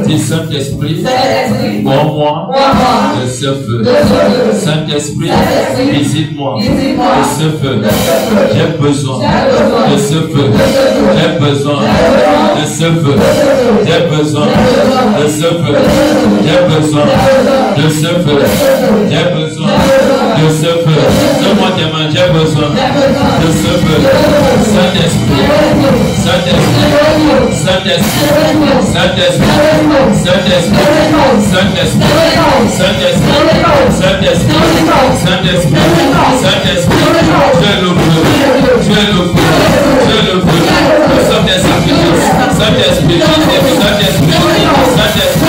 Dis Saint-Esprit, pour moi, de ce feu. Saint-Esprit, visite-moi de ce feu. J'ai besoin de ce feu. J'ai besoin de ce feu. J'ai besoin de ce feu. J'ai besoin de ce feu. J'ai besoin de ce feu. Donne-moi tes mains, j'ai besoin de ce feu. Saint-Esprit, Saint-Esprit, Saint-Esprit, Saint-Esprit, Saint-Esprit, Saint-Esprit, Saint-Esprit, Saint-Esprit, Saint-Esprit, Saint-Esprit, tu es le feu, tu es le feu, tu es le feu. Nous sommes des sacrifices. Saint-Esprit, Saint-Esprit, Saint-Esprit,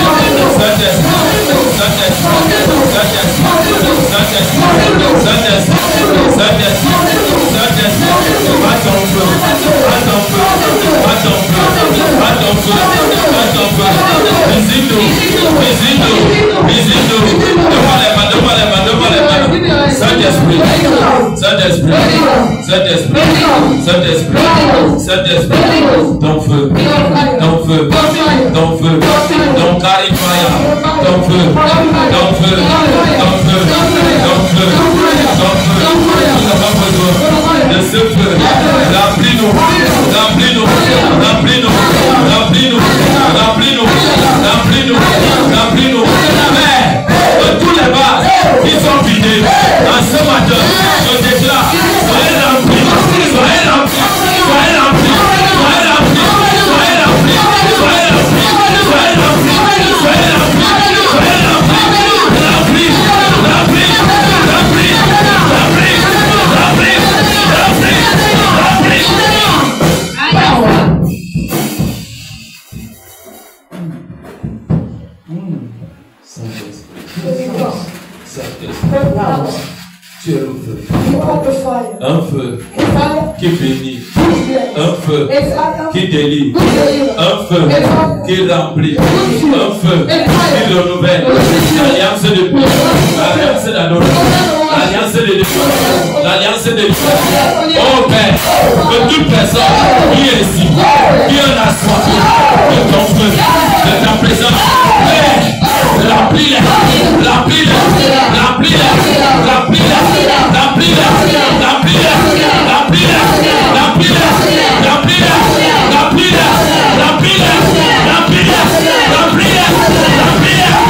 Saint-Esprit, ton feu, ton feu, ton feu, ton carifaya, ton feu, ton feu, ton feu, ton feu, ton feu. Nous avons besoin de ce feu. Remplis-nous, remplis-nous, remplis-nous, remplis-nous, remplis-nous, remplis-nous, remplis-nous. Mais de tous les vases qui sont vidés en ce matin, je déclare, soyez remplis, soyez remplis, soyez remplis, soyez remplis, soyez remplis, soyez remplis, soyez remplis, soyez remplis, soyez remplis, remplis, remplis, remplis, remplis, remplis, remplis, tu es le feu. Un feu qui bénit. Un feu qui délivre. Un feu qui remplit. Un feu qui renouvelle. L'alliance de Dieu. L'alliance d'adoration. L'alliance de Dieu. L'alliance de Dieu. Oh Père, que toute personne qui est ici, qui en a soif de ton feu, de ta présence, Père, remplis-les, remplis-les, remplis-les, remplis-les, remplis-les, remplis-les, remplis-les, remplis-les, remplis-les, remplis-les, remplis-les, remplis-les, remplis-les, remplis-les.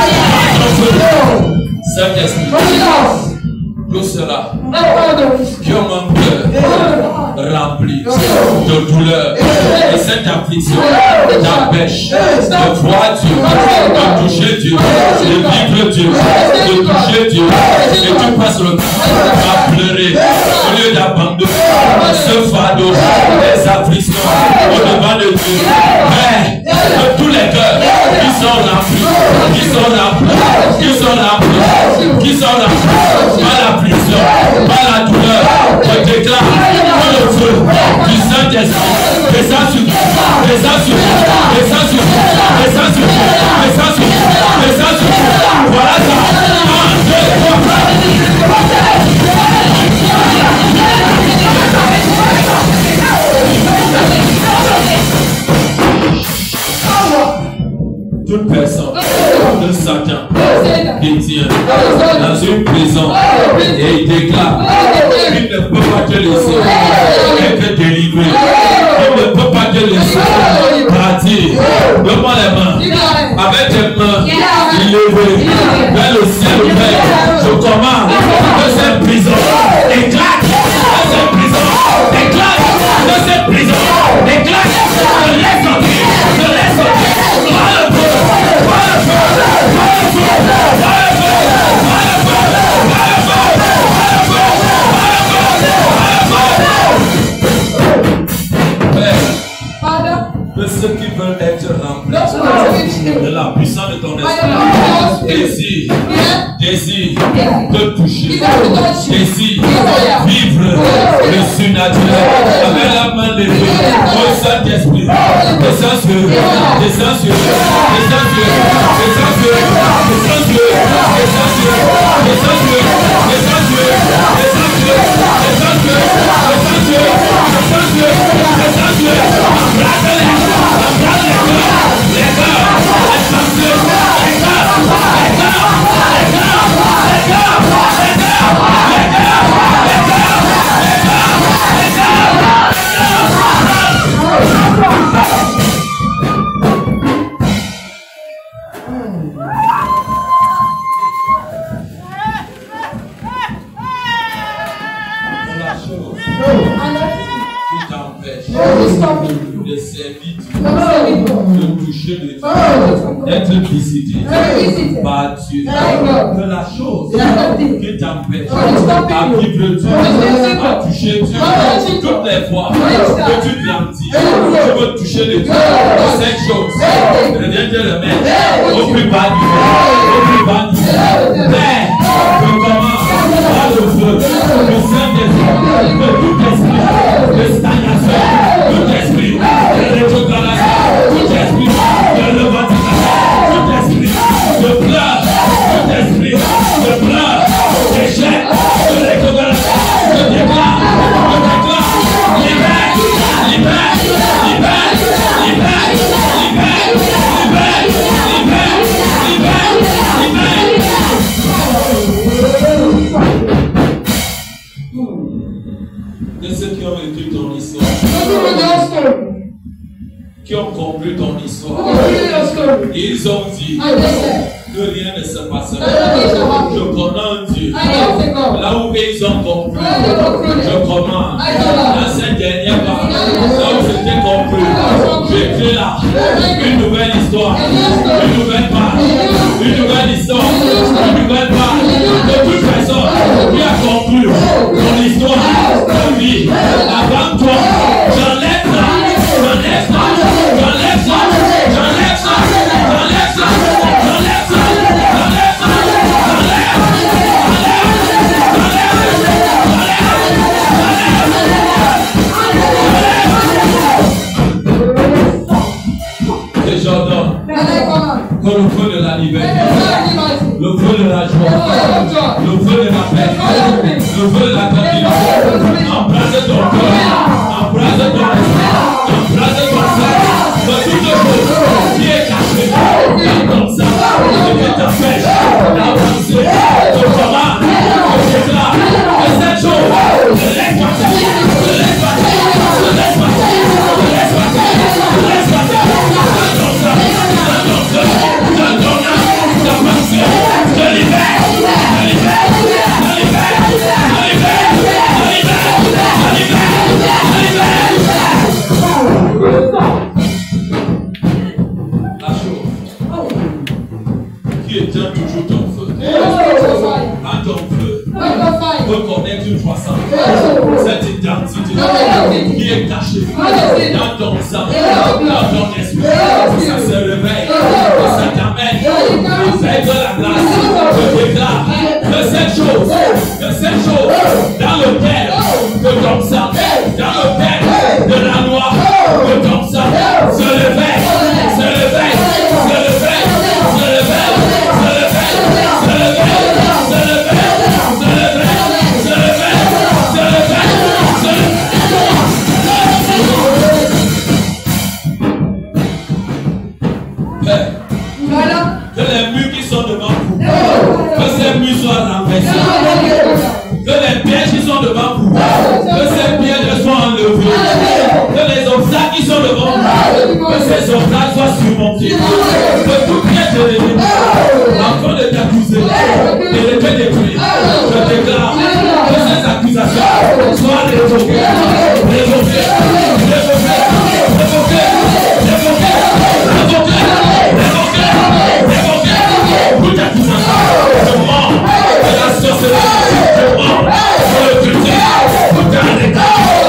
Saint-Esprit, tout cela qui ont un cœur rempli de douleur, de cette affliction, d'empêche, de voir Dieu, de toucher Dieu, de vivre Dieu, de toucher Dieu, et tu passes le temps à pleurer au lieu d'abandonner ce fardeau, des afflictions au-devant de Dieu. Mais de tous les cœurs qui sont remplis, qui sont remplis, qui sont remplis, qui sont remplis par l'affliction, par la douleur, je déclare que le feu du Saint-Esprit descend sur nous, descend sur nous, descend sur nous, descend sur nous, descend sur nous, descend sur nous. Voilà ça. 1, 2, 3. Toute personne de Satan détient dans une prison et il déclare qu'il ne peut pas te laisser être délivré, qu'il ne peut pas te laisser partir. Donne-moi les mains, avec tes mains élevées vers le ciel ouvert. Je commande que cette prison éclate, que cette prison éclate, que cette prison éclate. Je laisse sortir, je laisse sortir. De ceux qui veulent être remplis de la puissance de ton esprit, désir de toucher, désir vivre le surnaturel avec la main levée au Saint-Esprit. Descends sur eux, descends sur eux, descends sur eux, descends sur eux, descends sur eux, descends sur eux, descends sur eux, descends sur eux, descends sur eux, descends sur eux, descends sur eux, descends sur eux, descends sur eux, embrasse-les, embrasse les cœurs, de servir Dieu, de toucher le Dieu, d'être visité par Dieu, que la chose qui t'empêche à vivre Dieu, à toucher Dieu, toutes les fois que tu grandis, tu veux toucher le Dieu, cette chose, reviens te le mettre au plus bas niveau, mais je commence par le feu, le Saint-Esprit, de tout esprit, de stagnation, tout esprit, de rétrogradation, tout esprit, de levantisation, tout esprit, de pleurs, tout esprit, de pleurs, d'échec, de rétrogradation, je déclare, libère, libère, libère, libère, libère, libère, libère, libère, libère. De ceux qui ont vécu ton histoire, qui ont compris ton histoire, ils ont dit que rien ne se passera. Je connais un Dieu. Là où ils ont compris, je commande. Dans cette dernière part, là où j'étais compris, j'écris là une nouvelle histoire, une nouvelle page, une nouvelle histoire, une nouvelle page. De toute personne qui a compris ton histoire, ta vie, avant toi, j'enlève ça, j'enlève ça, j'enlève ça, j'enlève ça, j'enlève ça, j'enlève ça, j'enlève ça, et j'ordonne que le feu de la liberté, le feu de la joie, le feu de la paix, le feu de la tranquillité, embrasse ton cœur, embrasse ton esprit, embrasse ton sang, de toute chose qui est cachée dans ton sang, et qui t'empêche d'avancer, de commande, de déclare, et cette chose, ne laisse pas ça, ne laisse pas ça, ne laisse pas ça, ne laisse pas ça, ne laisse pas ça, dans ton sang, dans ton cœur, dans ton âme, ta pensée, te libère, te libère, te libère, te libère, te libère, te libère, te libère. La chose qui éteint toujours ton feu, à ton feu, reconnaître une croissance, cette identité qui est cachée dans ton sang, dans ton esprit, ça se réveille, ça t'amène avec de la grâce. Je déclare que cette chose dans le terre de ton sang, dans le terre de la loi de ton sang, se réveille, se réveille, se réveille, se réveille, se réveille, se réveille, se réveille, se réveille, se réveille, se réveille, se réveille. Père, que les murs qui sont devant vous, que ces murs soient renversés, que les pièges qui sont devant vous, que ces pièges soient enlevés, que les obstacles qui sont devant vous, que ces obstacles soient surmontés, que tout piège de l'ennemi, afin de t'accuser et de te détruire, je déclare que ces accusations soient révoquées, révoquées, révoquées, révoquées, révoquées, révoquées, révoquées, révoquées, toute accusation, je mens de la sorcellerie, je mens de l'occultisme, toute arrêtée,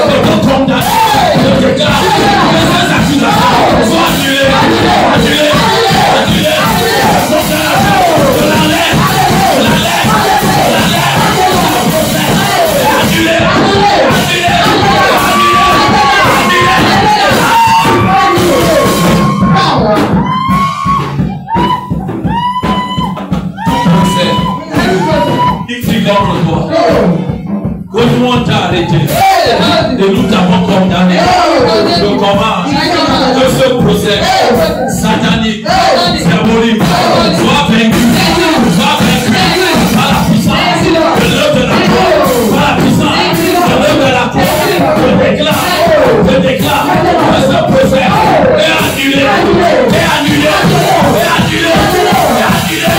de ton condamné, je déclare que ces accusations soient annulées, annulées, annulées, je l'enlève, je l'enlève, je l'enlève, annulé, annulé, annulé, il figure toi que nous on t'a arrêté et nous t'avons condamné. Je commande que ce procès satanique, diabolique soit vaincu par la puissance de l'œuvre de la croix, par la puissance de l'œuvre de la croix. Je déclare que ce procès est annulé, est annulé, est annulé, est annulé,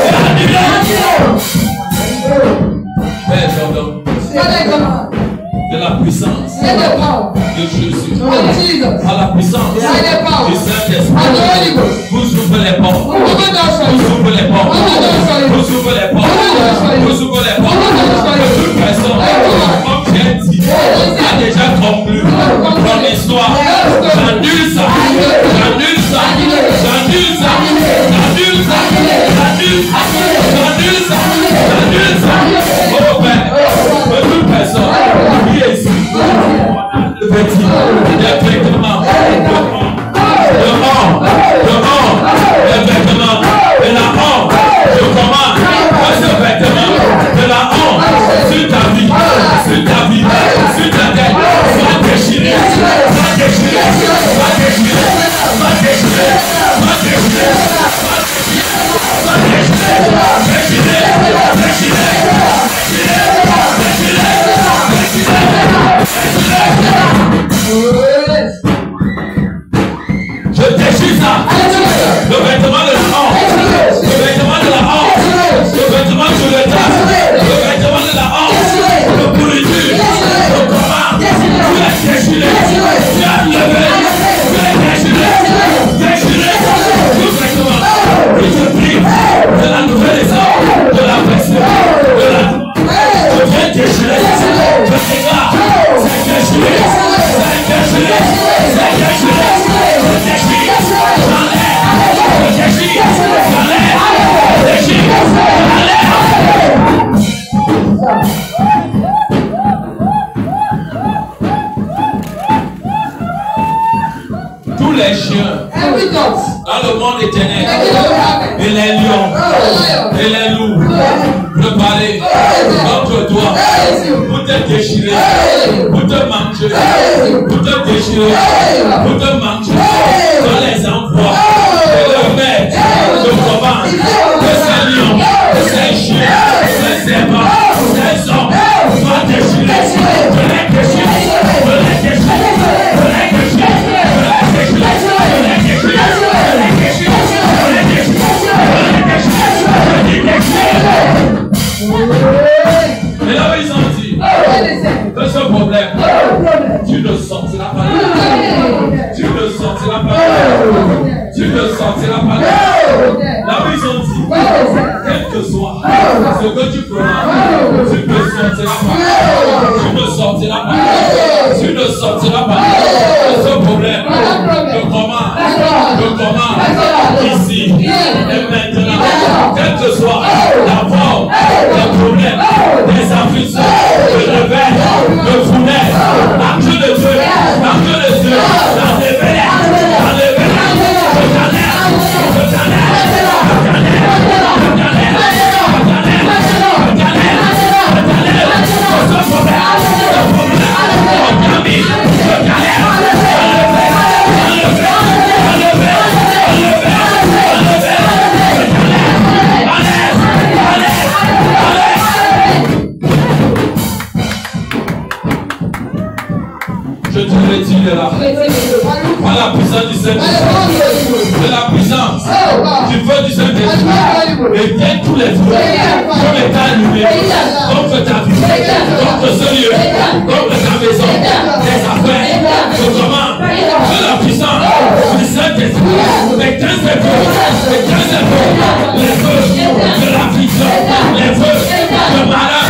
est annulé. Père, j'ordonne de la puissance de Jésus, à la puissance du Saint-Esprit, vous ouvrez les portes. Vous ouvrez les portes. Vous ouvrez les portes. Vous ouvrez les portes. Que toute personne, comme j'ai dit, a déjà conclu dans l'histoire. J'annule ça. J'annule ça. J'annule ça. J'annule ça. J'annule ça. J'annule ça. J'annule ça. Oh Père, que toute personne qui est ici, le petit, les vêtements, les vêtements de la honte, je commande ce vêtement de la honte sur ta vie, sur ta tête, soit déchiré, soit déchiré, soit déchiré, soit déchiré, soit déchiré, soit déchiré, déchiré, déchiré, je déchire ça. Le vêtement de la honte, le vêtement de la honte, le vêtement de l'état, le vêtement de la honte, le pourriture, le combat, tu es déchiré, tu es levé, tu es déchiré, déchiré, tout vêtement. Et je prie de la nouvelle essence, de la version, de la je viens déchirer, je déclare, c'est déchiré, c'est déchiré, c'est déchiré, je déchire, j'enlève, je déchire, j'enlève, je déchire, j'enlève. Tous les chiens dans le monde éternel, et les lions, et les loups, préparés contre toi, pour te déchirer, pour te manger, pour te déchirer, pour te manger, dans les emplois, et le maître, de commande, de ces lions, de ces chiens, de ces serpents, ces hommes, soient déchirés, je les déchire, je les déchire, je les déchire, je les déchire, je les déchire, je les déchire, je les déchire, je les déchire. Et là, ils ont dit, de ce problème, tu ne sortiras pas de tu ne sortiras pas de tu ne sortiras pas de là, ils ont dit, quel que soit ce que tu feras, tu ne sortiras pas, tu ne sortiras pas, tu ne sortiras pas de ce problème. Je commande ici et maintenant, quel que soit la forme, le problème, des afflictions, le réveil, le fournaise, l'acte de Dieu, la réveillère, je te retirerai par la puissance du Saint-Esprit, de la puissance du feu du Saint-Esprit, et viens tous les feux comme étant allumés contre ta vie, contre ce lieu, contre ta maison, tes affaires. Je commande de la puissance du Saint-Esprit, éteins ces feux, les feux de l'affliction, les feux de malheur,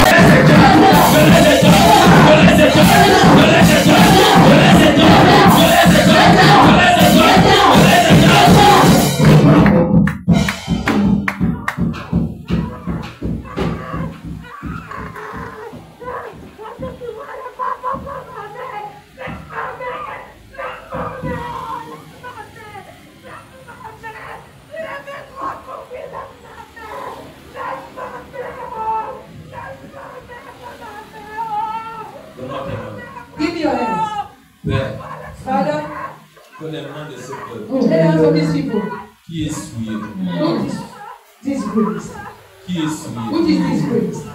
je les éteins, je les éteins, je les éteins. Give me your hands. Père, Father, que les mains de ce peuple lay hands on these people. qui est souillé, Who is disgraced? qui est souillé, Who is disgraced?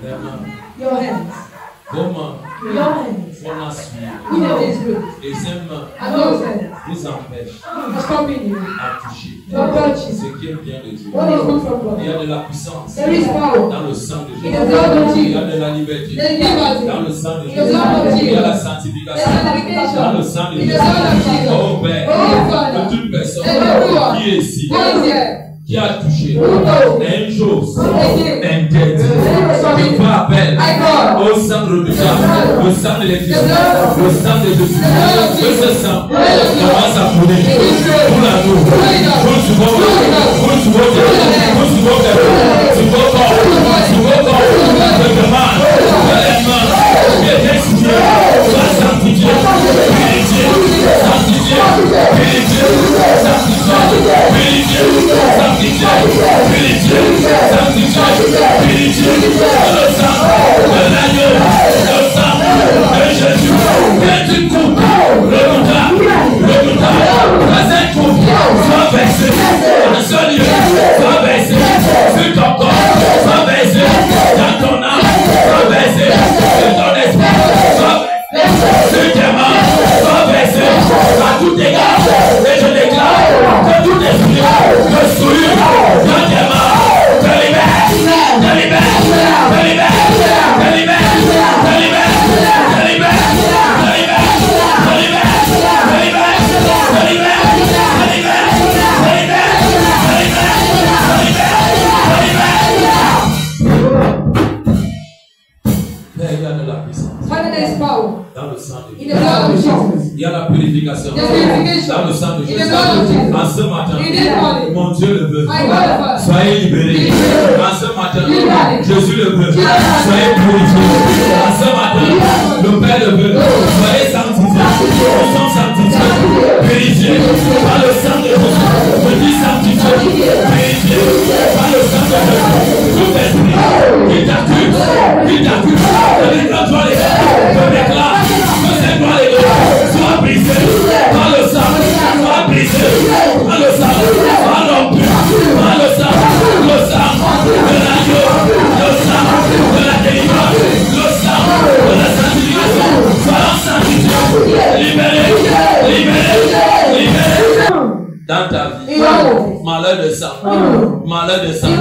les mains, Your hands. Comment Your hands. vos mains suivent Who know this good? et ces mains And those hands. vous empêchent Are stopping you. à toucher From touching. ce qui est bien de Dieu. What is good from Il y God? a de la puissance There is power. dans le sang de In Jésus. the blood of Il y a Jesus. de la liberté There is liberty. dans le sang de In the Jésus. blood of Il y a la Jesus. sanctification There's dans sanctification. le sang de In the Jésus. blood of Jesus. Oh Père, Oh de Father. toute personne Everyone. qui est ici, Who is here? qui a touché Who knows? une chose Anything. interdite, je fais appel I call. au sang redoutable, au sang de l'église, au sang de Jésus. Que ce sang commence à couler pour l'amour, pour ce beau pour ce beau pour ce beau ce beau corps, ce beau corps, je demande que les mains que respirer soient sanctifiées, purifiées, sanctifiées, purifiées, sanctifiées, purifiées, sanctifiées, purifiées, le sang de l'agneau, le sang de Jésus, que tu coupes, redoutable, que cette coupe soit versée, un seul lieu, soit versée, sur ton corps, soit versée, dans ton âme, soit versée, sur ton esprit, soit versée, sur tes mains, soit versée, à tout égard, et je déclare que tout esprit de souillure dans tes mains, te libère, te libère, te libère, te libère, te libère, te libère, te libère, te libère, te libère, te libère, te libère, te libère, te libère, te libère. Il y a de la puissance Father, there is power. dans le sang de In the Jésus. blood of Jesus. Il y a la purification There's purification. dans le sang de In the Jésus. blood of Jesus. En ce matin, In this morning. mon Dieu le veut. My God, Father. Soyez libérés. Libérés. En ce matin, Libérés. Jésus le veut. Soyez purifiés. En ce matin, le Père le veut. Soyez sanctifiés. Nous sommes sanctifiés. Purifiés par le sang de Jésus. Je dis sanctifiés. Purifiés par le sang de Jésus. Tout esprit qui t'accuse, je déclare toi les gars, je déclare que c'est toi les gars, sois brisé par le sang, sois brisé par le sang, par l'empire, par le sang de l'agneau, le sang de la délivrance, le sang de la sanctification, sois sanctifié, libéré, libéré, libéré. Dans ta vie, malheur de sang, malheur de sang,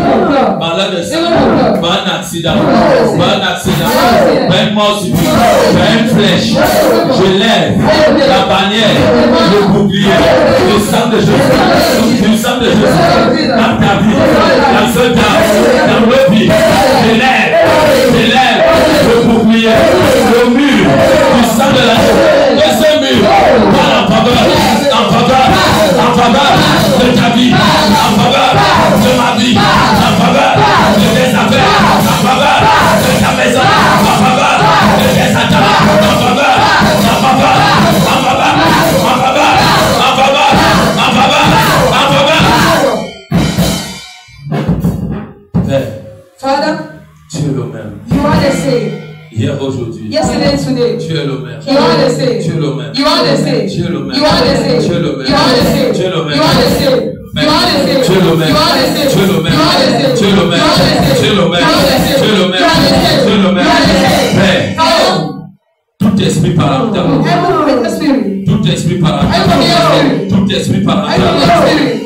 malheur de sang, pas un accident, pas un accident, pas une mort subite, pas une flèche. Je lève la bannière, le bouclier, le sang de Jésus, le sang de Jésus, dans ta vie, dans ce temps, dans nos vies. Je lève le bouclier, le mur du sang de la de ce mur, par en faveur de ta vie, en faveur de ma vie, en faveur de tes affaires, en faveur de ta maison, en faveur de tes attaques, en faveur, en faveur, en faveur, en faveur, en faveur, en faveur, en faveur. Père, Father, tu es le même. you are the same. Hier, aujourd'hui. Yesterday, today. Tu es le même. You are the same. Tu es le même. You are the same. Tu es le même. You are the same. Tu es le même. You are the same. Tu es le même. You are the same. You are the same. Tu es le même. You are the same. Tu es le même. You are the same. Tu es le même. Tu es le même. Tu es le même. Tu es le même. Père, tout esprit parental, tout esprit parental, tout esprit parental,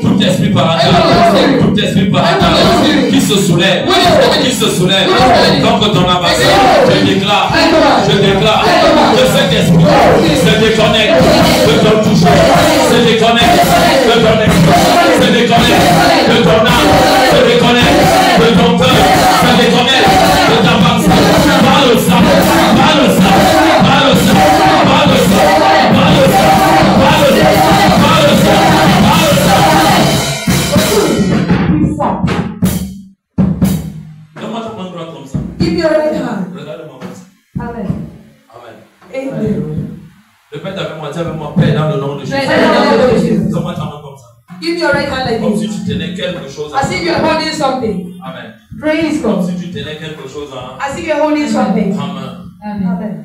tout esprit parental, tout esprit parental, qui se soulève contre ton avancée, je déclare que cet esprit se déconnecte de ton toucher, se déconnecte de ton esprit, se déconnecte de ton âme, se déconnecte de ton cœur, se déconnecte de ta pensée, par le sang, par le sang, par le sang, par le sang, par le sang, par le sang, par le sang, par le sang. Donne-moi ta main droite comme ça. Give me your right hand. Regarde-moi comme ça. Amen. Amen. Amen. Répète avec moi, dis avec moi, Père, dans le nom de Jésus. Donne-moi ta main comme ça. Give me your right hand like Comme si this. tu tenais quelque chose. As if you're holding something. Amen. Praise Comme God. si tu tenais quelque chose en As if you're holding something. main. Amen.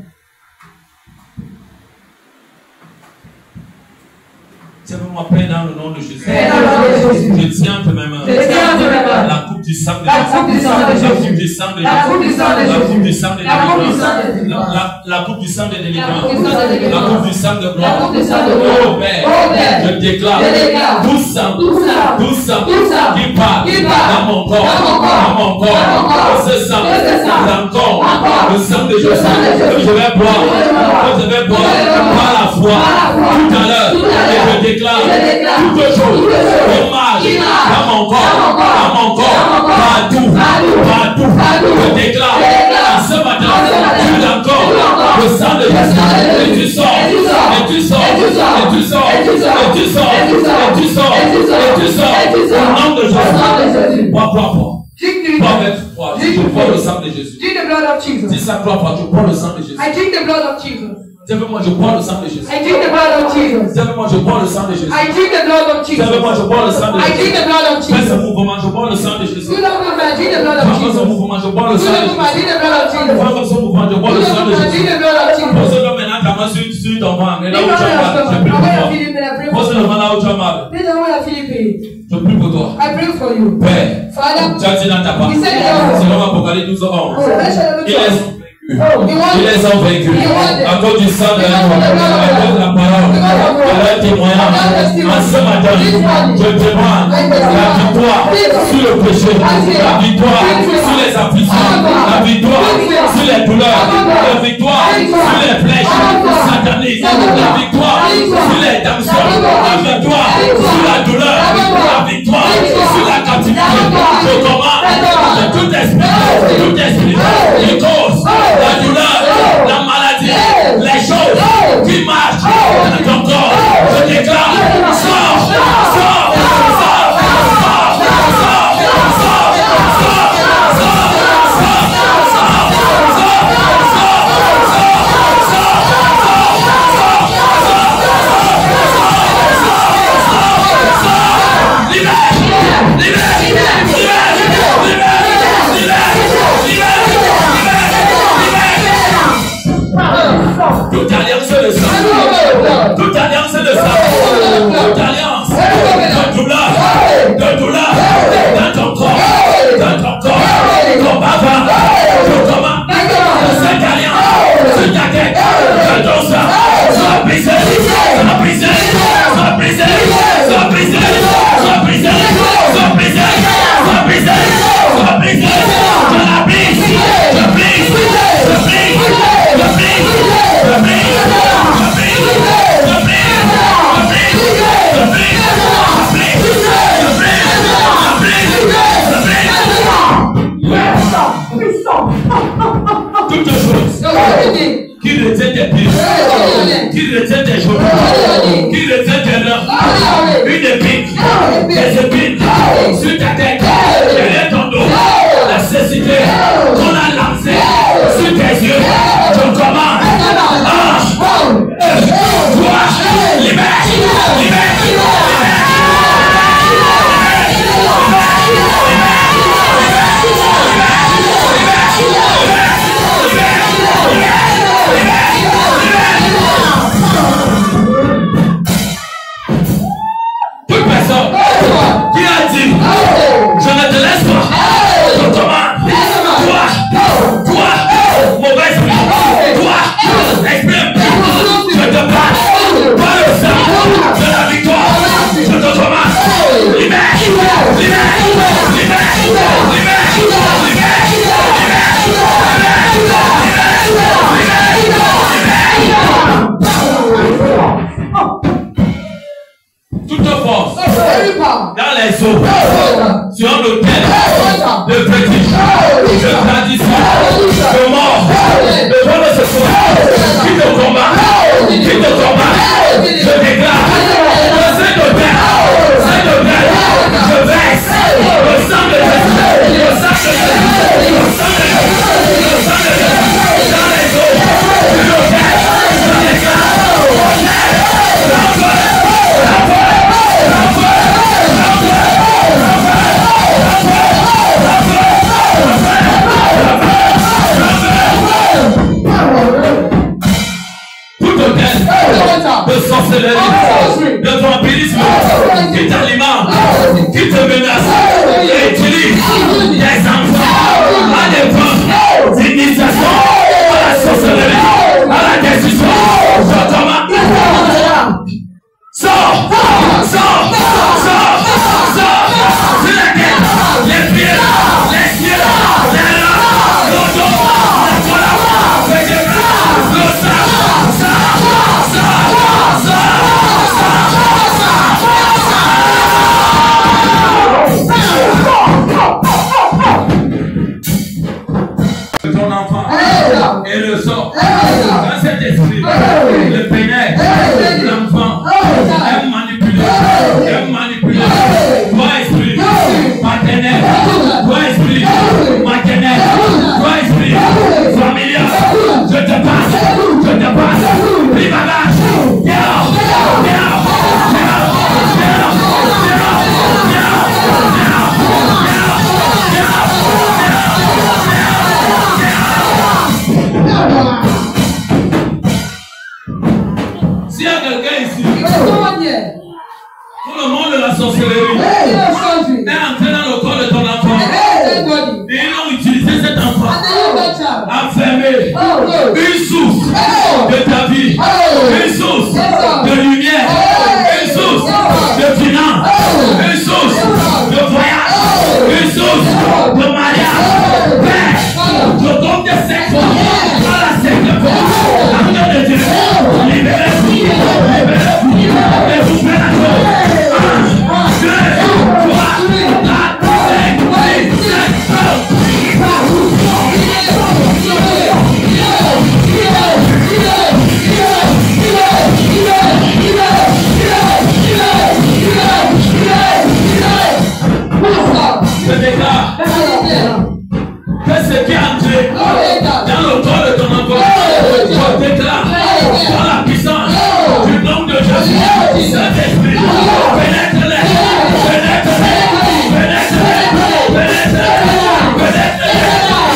Tiens-moi, Père, dans le nom de Jésus. Père, dans le nom de Jésus. Je tiens entre mes mains Je tiens entre mes mains la coupe du sang de la coupe du sang de Jésus. La coupe Jésus. du sang de La coupe du sang de Jésus. La coupe du Jésus. sang de La coupe du sang de délivrance. délivrance. La coupe du sang de délivrance. La coupe du sang de La coupe du délivrance. sang de La gloire. coupe du sang de gloire. Oh Père, Oh Père, je déclare je déclare tout sang tout sang qui part dans mon corps, dans mon corps, ce sang, encore le sang de Jésus que je vais boire, par la foi tout à l'heure, et je déclare toute chose qui marche dans mon corps, partout, je déclare ce matin, tout encore le sang de Jésus, et tu sors, et tu sors, et tu sors, et tu sors, et tu sors, et tu sors, et tu sors, au nom de Jésus. Bois. Je bois le sang de Jésus. Drink the blood of Jesus. Dis ça 3 fois, je bois le sang de Jésus. I drink the blood of Jesus. Dis-moi, je bois le sang de Jésus. I drink the blood of Jesus. Dis-moi, je bois le sang de Jésus. I drink the blood of Jesus. Dis-moi, je bois le sang de I drink Jésus. the blood of Fais ce Jesus. mouvement, je bois le sang de Jésus. Do the movement, I drink the blood of Fais ce Jesus. mouvement, je bois le Do sang the de movement, I Jésus. drink the blood of Jesus. Fais ce mouvement, je bois Do le the sang de movement, I drink Jésus. the blood of Jesus. Pose-le maintenant ta main sur ton ventre. Et là où tu as mal, je prie Now pour where toi. you're feeling pain, I pray for Pose-le you. là où tu as mal. This is where you're feeling pain. Je prie pour toi. I pray for you. Père, Father, tu as dit dans ta parole, selon Apocalypse 12:11, ils les ont vaincus à cause du sang de l'agneau, à cause de la parole, de leur témoignage. En ce matin, je demande la victoire sur le péché, la victoire sur les afflictions, la victoire sur les douleurs, la victoire sur les flèches sataniques, la victoire sur les damntions, la victoire sur la douleur, la victoire sur la captivité. Je commande de tout esprit qui cause la douleur, la maladie, les choses qui marchent dans ton corps. Je déclare, sors. Toute alliance de sang, toute alliance de sang, toute alliance de douleur dans ton corps, ton bavard, je commande cette alliance sur ta tête, que ton sang soit brisé, soit brisé, soit brisé, soit brisé, soit brisé, soit brisé, soit brisé, soit brisé, je la brise, je brise, je brise, je brise, je brise. Toutes choses qui retiennent tes pieds, qui retiennent tes genoux, qui retiennent tes reins, une épine, des épines sur ta tête, derrière ton dos, la cécité qu'on a lancée sur tes yeux, je commande. Toi, libère. Toute personne qui a dit je ne te laisse pas, je commande. Toi, mauvais esprit, toi, esprit impur, je te bats par le sang de la victoire. Je te commande. Libère. Toute force dans les eaux, sur l'autel de fétiche, de tradition, de mort, de vol de secours, qui te combat, je déclare que cet autel, je verse le sang de Jésus, le sang de Jésus, le sang de Jésus, le sang de Jésus, dans les eaux, sur l'autel, je déclare, la de sorcellerie, de vampirisme, qui t'alimente, qui te menace, et utilise des enfants à des fins d'initiation à la sorcellerie, à la destruction. Sors! Sur la tête, les pieds, les cieux, les reins, le dos, la colonne, le bras, le sang, ton enfant et le sort dans cet esprit, le pénètre, l'enfant est manipulé, toi esprit maternel, toi esprit maternel, toi esprit familial, je te passe, pris bagage, s'il y a quelqu'un ici, tout le monde de la sorcellerie est entré dans le corps de ton enfant et ils ont utilisé cet enfant enfermé, une source de ta vie, une source de lumière, une source de finance, une source de voyage, une source de mariage. Père, je tombe de cette fois dans la secte fois, en nom de Dieu, libérez-vous, et vous faites la chose. 1, 2, 3, 4, 5, 6, 7, 8. Je déclare que ce qui est entré dans le corps de ton enfant, je déclare dans la puissance du nom de Jésus, Saint-Esprit, pénètre-les,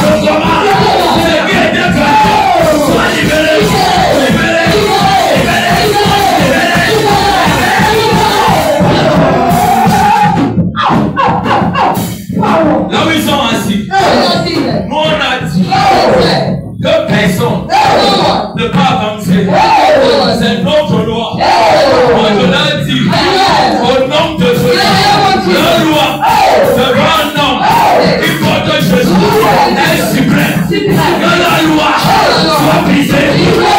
je commande ce qui est défait, soit libéré. Là où ils sont assis, nous on a dit que personne ne peut avancer. C'est notre loi. On te l'a dit au nom de Jésus. La loi devant un homme qui porte Jésus est suprême. Que la loi soit brisée.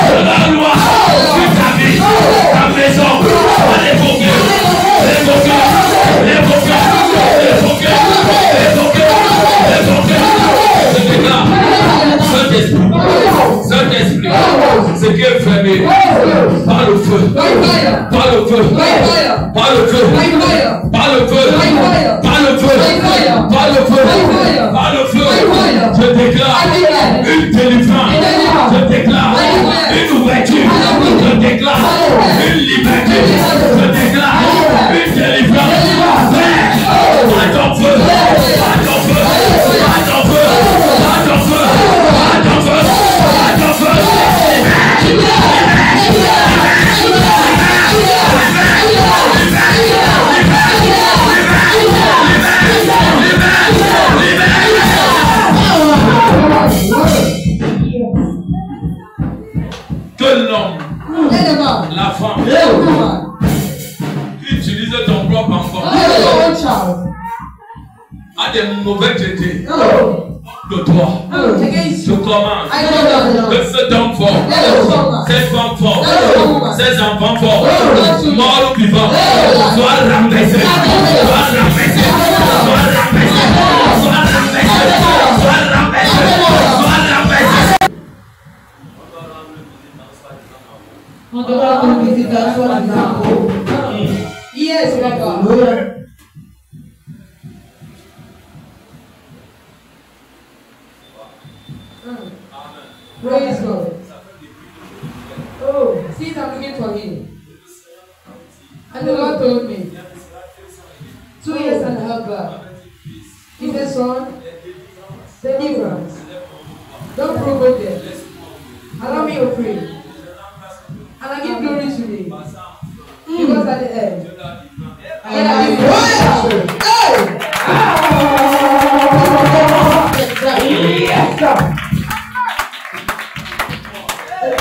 Que la loi sur ta vie, ta maison, à l'évoquer. Saint-Esprit, ce qui est fermé par le feu, par le feu, par le feu, par le feu, par le feu, par le feu, par le feu, je déclare une délivrance, je déclare une ouverture, je déclare une liberté, je déclare une délivrance. À ton feu, à ton feu, à ton feu, à ton feu, à ton feu, à ton feu. Que l'homme, la femme, utilise ton propre enfant à des mauvais traités de toi. Je commande que cet homme fort, cette femme forte, ces enfants forts, morts ou vivants, soient rabaissés, soient rabaissés, soient rabaissés, soient rabaissés, soient rabaissés, soient rabaissés. On doit avoir une visitation à Nambo. Yes, Papa. Praise God. Oh, since I'm looking for him. And the Lord told me 2 years and a half back. He said, son, deliverance. Don't provoke them. Allow me to pray. And I give glory to you. carefully. Because at the end,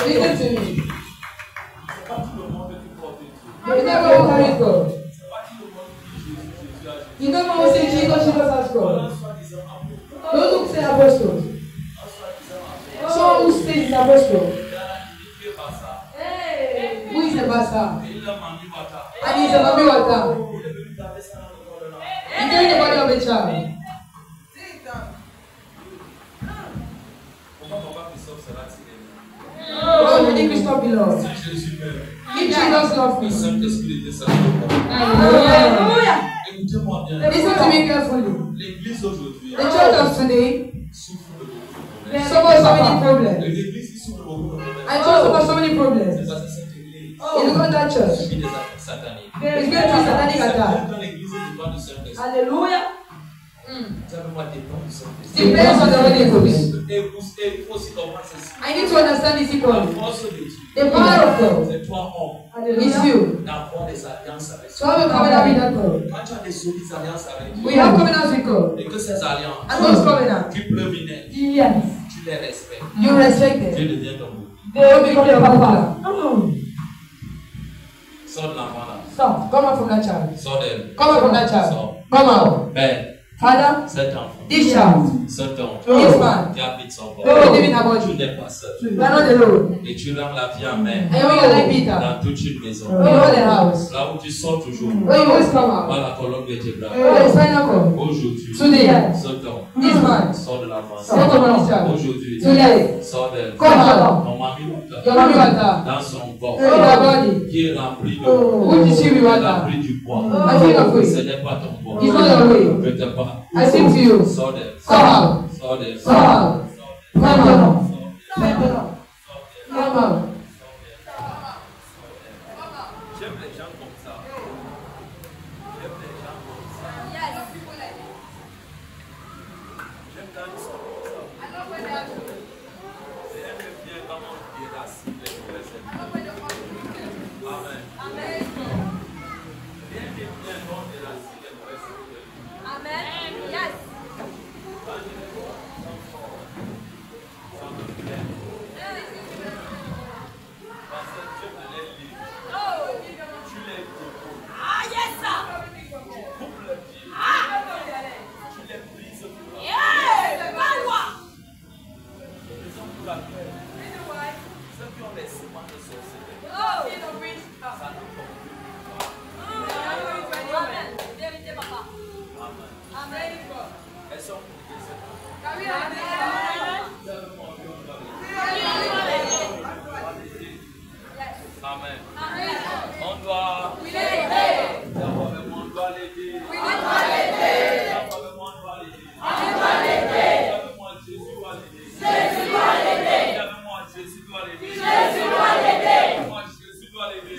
listen to me. You never will carry God. You never will say Jesus has God. Those who say apostles. Someone who says is apostle. Who is a basa? And he is a mami water. He carries the body of a child. Oh, the Christian beloved. If Jesus loves me. Hallelujah. Listen to me carefully. The church of today suffers so many problems. I told you about so many problems. It's because that church. It's going through satanic attack. Hallelujah. Depends on the Holy Ghost. I need to understand this equally. The power of God is you. So have a covenant with that God. We have covenants with God. And those covenants, yes, you respect them. They will become your papa. Stop. Come out from that child. Come out from that child. Come out. Father, this child, this man, tu n'es pas seul. Tu n'es pas alone. Et tu rends la vie en main dans toute une maison. Là où tu sors toujours, par la colonne de tes bras. Aujourd'hui, sortons. Sors de l'avance. Aujourd'hui, sors d'elle. Ton mari dans son corps qui est rempli d'eau, qui est rempli du poids. Ce n'est pas ton poids. Ne te pas. I sing to you. Come out. Come out. Come out. Come out. J'aime les gens comme ça. J'aime les gens comme ça. J'aime quand ils sont comme ça. J'aime bien comment ils déracine les mauvaises influences. Amen. J'aime bien comment ils déracine les mauvaises influences. Amen. Yes. Amen. On doit l'aider. On doit l'aider.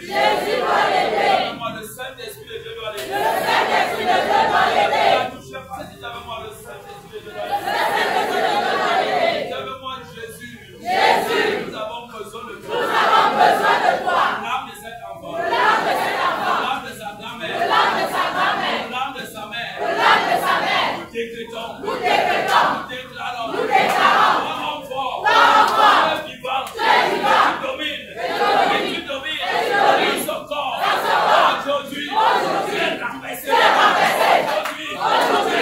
Jésus doit l'aider. Le Saint-Esprit de Dieu doit l'aider. Jésus. Nous avons besoin de toi. L'âme de cet enfant. L'âme de sa grand-mère. L'âme de sa mère. Nous décrétons. Nous déclarons. L'homme fort. Vivant. Tu domines. Son corps. Aujourd'hui. Tu es rabaissé. Aujourd'hui.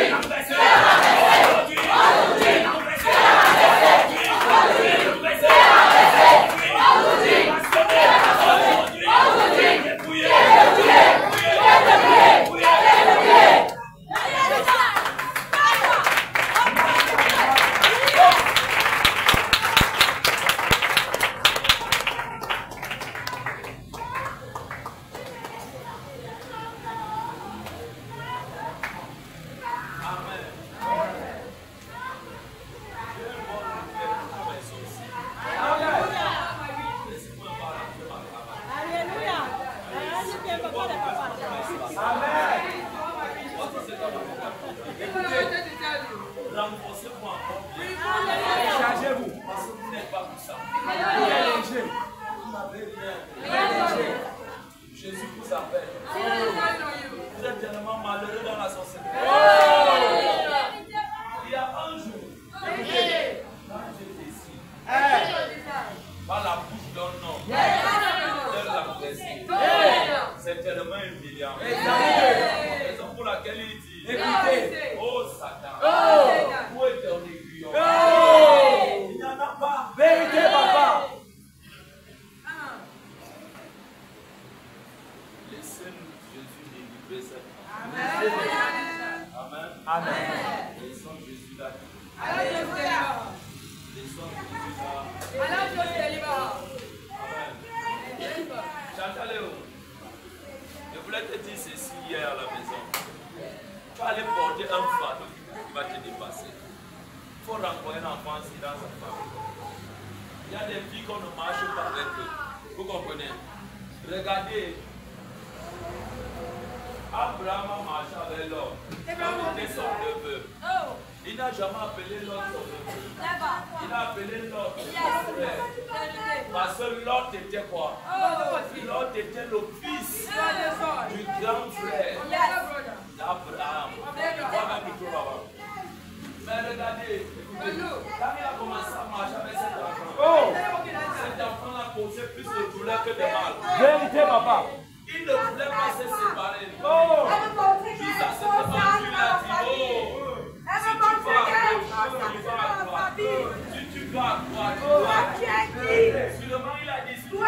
Renforcez-moi encore bien. Chargez-vous. Parce que vous n'êtes pas tout ça. Vous êtes léger. Vous m'avez bien. appelle. Vous êtes tellement malheureux dans la sorcellerie. Il y a un jour, quand Dieu décide, par la bouche d'un homme, de la blessure, c'est tellement humiliant. Raison pour laquelle il dit, écoutez, oh Satan, où est ton aiguillon? Il n'y en a pas. Vérité, papa. Laissez-nous Jésus délivrer cette femme. Amen. Amen. Laissons Jésus là. Laissons Jésus là. Amen. Chantal Léo, je voulais te dire ceci hier à la maison. Tu vas aller porter un fardeau qui va te dépasser. Il faut rencontrer un enfant aussi dans sa famille. Il y a des filles qu'on ne marche pas avec eux. Vous comprenez? Regardez. Abraham a marché avec l'homme. Quand il était son neveu. Il n'a jamais appelé l'autre son neveu. Il a appelé l'autre son frère. Parce que l'autre était quoi? L'autre était le fils du grand frère d'Abraham. Mais regardez, quand il a commencé à marcher avec cet enfant-là causait plus de douleur que de mal. Vérité, papa. Il ne voulait pas se séparer. Jusqu'à ce moment, il a dit, si tu vas à droite, tu vas à droite. Finalement, il a dit, si tu vas à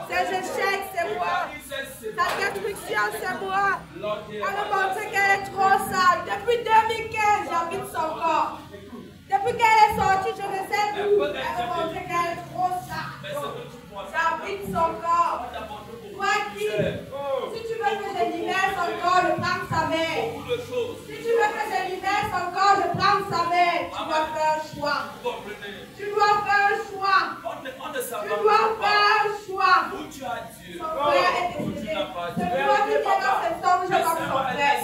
Ses échecs, c'est moi. Sa destruction, c'est moi. Elle me montre qu'elle est trop sale. Depuis 2015, j'habite son corps. Depuis qu'elle est sortie, je ne sais où. Elle me montre qu'elle est trop sale. J'habite son corps. Toi qui, si tu veux que je libère son corps, je prends sa main. Si tu veux que je libère son corps, je prends sa main. Tu dois faire un choix. Tu dois faire un choix. Tu dois faire un choix. Où tu as Dieu, Son frère est décédé. C'est toi qui es dans cette tombe, je comme son frère.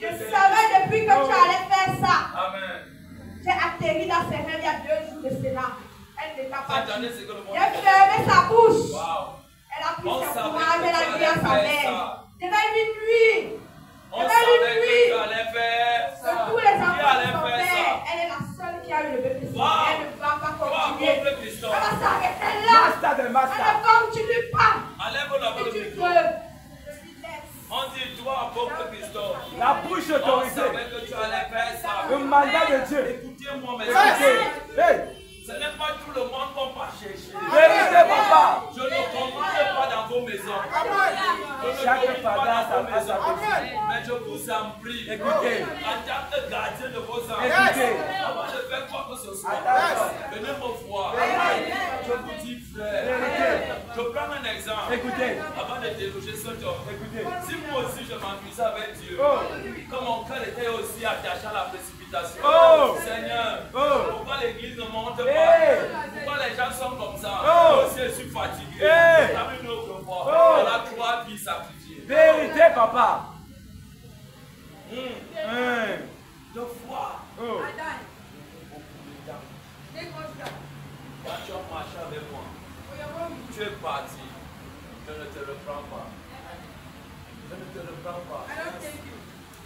Je savais depuis que tu allais faire ça. Amen. J'ai atterri dans ses rêves il y a 2 jours de cela. Elle n'est pas partie. Attendez, c'est que le monde. J'ai fermé sa bouche. Wow. Elle a pris On sa savait courage, que elle a tu dit à allais sa faire mère. ça. Devant minuit. On savait que tu allais faire De ça. tous les Qui enfants de allait son faire père, ça? elle est la seule qui a eu le bébé. Wow. Elle ne va pas continuer. Wow, Elle Christophe. va s'arrêter là. Master de Elle master. ne continue pas. Enlève là-bas le Si tu micro. veux, je lui laisse. On dit toi, apôtre Christophe. La bouche On autorisée. savait que tu allais faire ça. Le mandat de Dieu. Écoutez-moi, mes Écoutez. amis. Hey. Ce n'est pas tout le monde qu'on va chercher. Vérité, papa. Je ne comprends pas dans vos maisons. Je ne Chaque comprends pas fada dans vos a maisons. sa position. Mais je vous en prie. Écoutez. En tant que gardien de vos enfants. Écoutez. Avant de faire quoi que ce soit. Attention. Venez me voir. Je vous dis, frère. Vérité. Je prends un exemple. Écoutez. Avant de déloger cet homme. Écoutez. Si moi aussi je m'amusais avec Dieu. Oh. Comme mon cœur était aussi attaché à la précipitation. Oh. Seigneur. Oh. Pourquoi l'église ne monte pas? Hey. Pourquoi les gens sont comme ça? Oh. Moi aussi je suis fatigué. Hey. Comme une autre fois. Oh. On a 3 vies sacrifiées. Vérité, papa. Hum. Hein. 2 fois. Oh. Beaucoup de temps. Quand tu as marché avec moi, tu es parti. Je ne te reprends pas. Je ne te reprends pas.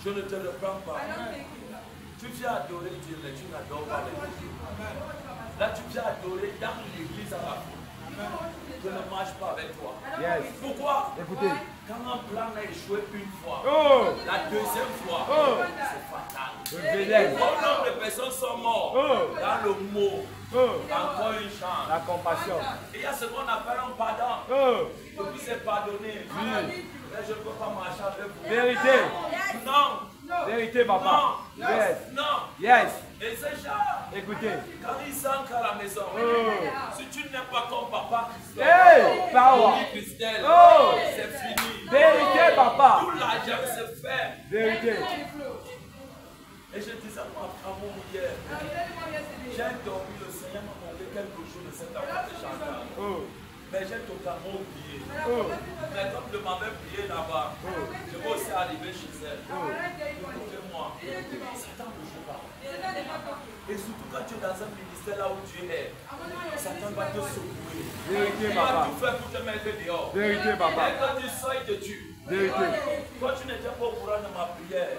Je ne te reprends pas. Tu viens adorer Dieu, mais tu n'adores pas les Dieu. Là, tu viens adorer dans l'église à la fois. Je ne marche pas avec toi. Yes. Pourquoi? Écoutez. Quand un plan a échoué une fois, Oh. la deuxième fois, Oh. c'est fatal. Le Bénin. Bon nombre de personnes sont mortes Oh. dans le mot. Oh. Encore une chance. La compassion. Et il y a ce qu'on appelle un pardon. Oh. Je puisse pardonner. Mais je ne peux pas marcher avec vous. Vérité. Non. Vérité, Non. papa. Yes. Non. Yes. Et ces gens, Écoutez. quand ils s'ancrent à la maison, Oh. si tu n'es pas comme papa Christophe, Hey. Power. ni Christelle, Oh. c'est fini. Vérité, papa. Tout l'argent se fait. Vérité. Et je disais à ma femme hier, j'ai dormi, le Seigneur m'a montré quelque chose de cette affaire de Chantal. Oh. Mais j'ai totalement oublié. Mais comme je m'avais prié là-bas, je vais aussi arriver chez elle. Écoutez-moi, Satan ne joue pas. Et surtout quand tu es dans un ministère là où tu es, Satan va te secouer. Il va tout faire pour te mettre dehors. Vérité, papa. Et quand tu sors, il te tue. Vérité. Toi, tu n'étais pas au courant de ma prière.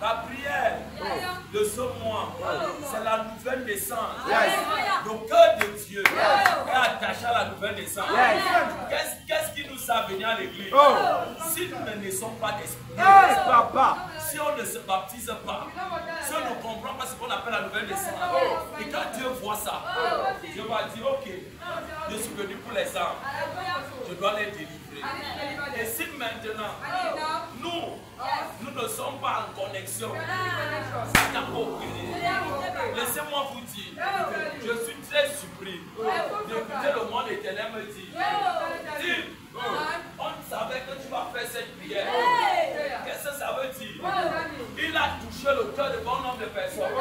La prière de ce mois, c'est la nouvelle naissance. Le cœur de Dieu est attaché à la nouvelle naissance. Qu'est-ce qui nous a venu à l'église? Si nous ne naissons pas d'esprit, si on ne se baptise pas, si on ne comprend pas ce qu'on appelle la nouvelle naissance, et quand Dieu voit ça, Dieu va dire, ok, je suis venu pour les âmes, je dois les délivrer. Et si maintenant, nous ne sommes pas en connexion, laissez-moi vous dire, je suis très surpris d'écouter le monde éternel me dire, on savait que tu vas faire cette prière. Qu'est-ce que ça veut dire? Il a touché le cœur de bon nombre de personnes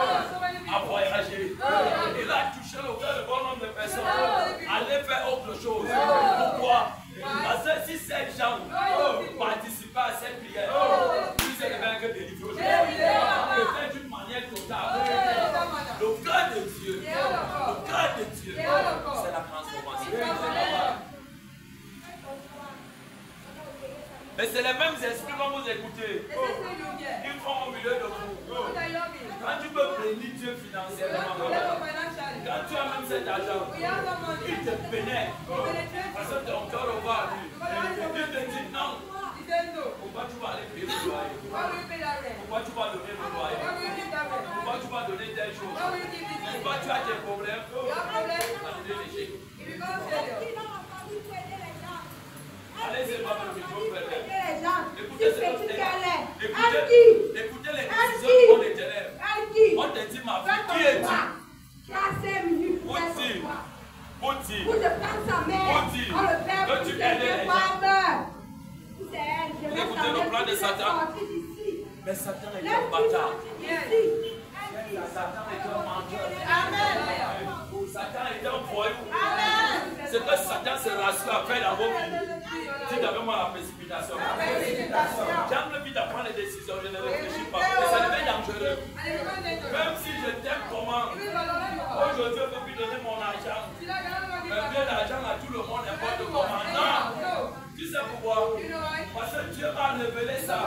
à voyager. Il a touché le cœur de bon nombre de personnes à aller faire autre chose. Pourquoi? Parce que si ces gens participaient à cette prière, ils seraient que délivrés aujourd'hui. Peut-être d'une manière totale. Le cœur de Dieu, c'est la transformation. Mais c'est les mêmes esprits quand vous écoutez. Ils font au milieu de vous. Quand tu peux bénir Dieu financièrement, quand tu as même cet argent, il te pénètre. Parce que ton cœur va lui. Il te dit non. Pourquoi tu vas aller payer le loyer? Pourquoi tu vas donner le loyer? Pourquoi tu vas donner telle chose? Pourquoi tu as des problèmes? Annulez les chèques. Allez-y, va me écoutez les décisions qu'on est élèves. On te dit, ma fille, qui es-tu? Bouti. Que tu aides les gens. Vous écoutez le plan de Satan. Mais Satan est un bâtard. Satan est un menteur. Satan est un voyou. C'est que Satan se rassure à faire dans vos vies. Dites avec moi la précipitation. J'aime vite à prendre les décisions, je ne réfléchis pas. Mais ça devient dangereux. Même si je t'aime comment, aujourd'hui je peux plus donner mon argent. Mais bien l'argent à tout le monde, n'importe comment. Non. Tu sais pourquoi? Parce que Dieu m'a révélé ça.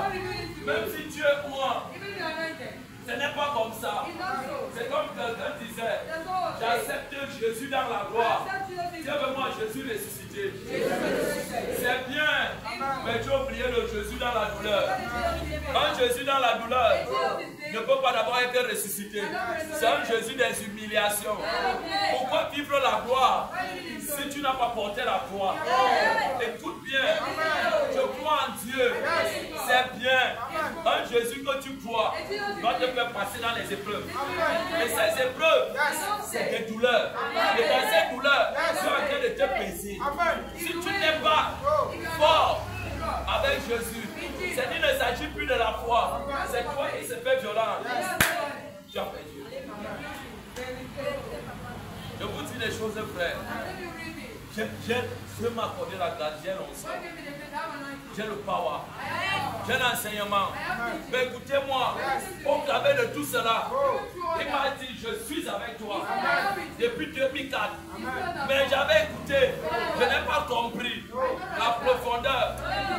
Même si Dieu est moi, ce n'est pas comme ça. C'est comme quelqu'un disait, j'accepte Jésus dans la gloire. Dieu veut moi Jésus ressuscité. C'est bien, mais tu as oublié le Jésus dans la douleur. Un Jésus dans la douleur ne peut pas d'abord être ressuscité. C'est un Jésus des humiliations. Pourquoi vivre la gloire si tu n'as pas porté la croix? Écoute bien, je crois en Dieu. C'est bien. Un Jésus que tu crois doit te faire passer dans les épreuves. Et ces épreuves, c'est des douleurs. Et dans ces douleurs, tu es en train de te peser. Si tu n'es pas fort avec Jésus, il ne s'agit plus de la foi. C'est toi qui se fait violence. Tu as fait Dieu. Je vous dis les choses, frère. Dieu m'a accordé la grâce, j'ai l'onction, j'ai le power, j'ai l'enseignement. Mais écoutez-moi, au travers de tout cela, il m'a dit, je suis avec toi depuis 2004. Mais j'avais écouté, je n'ai pas compris la profondeur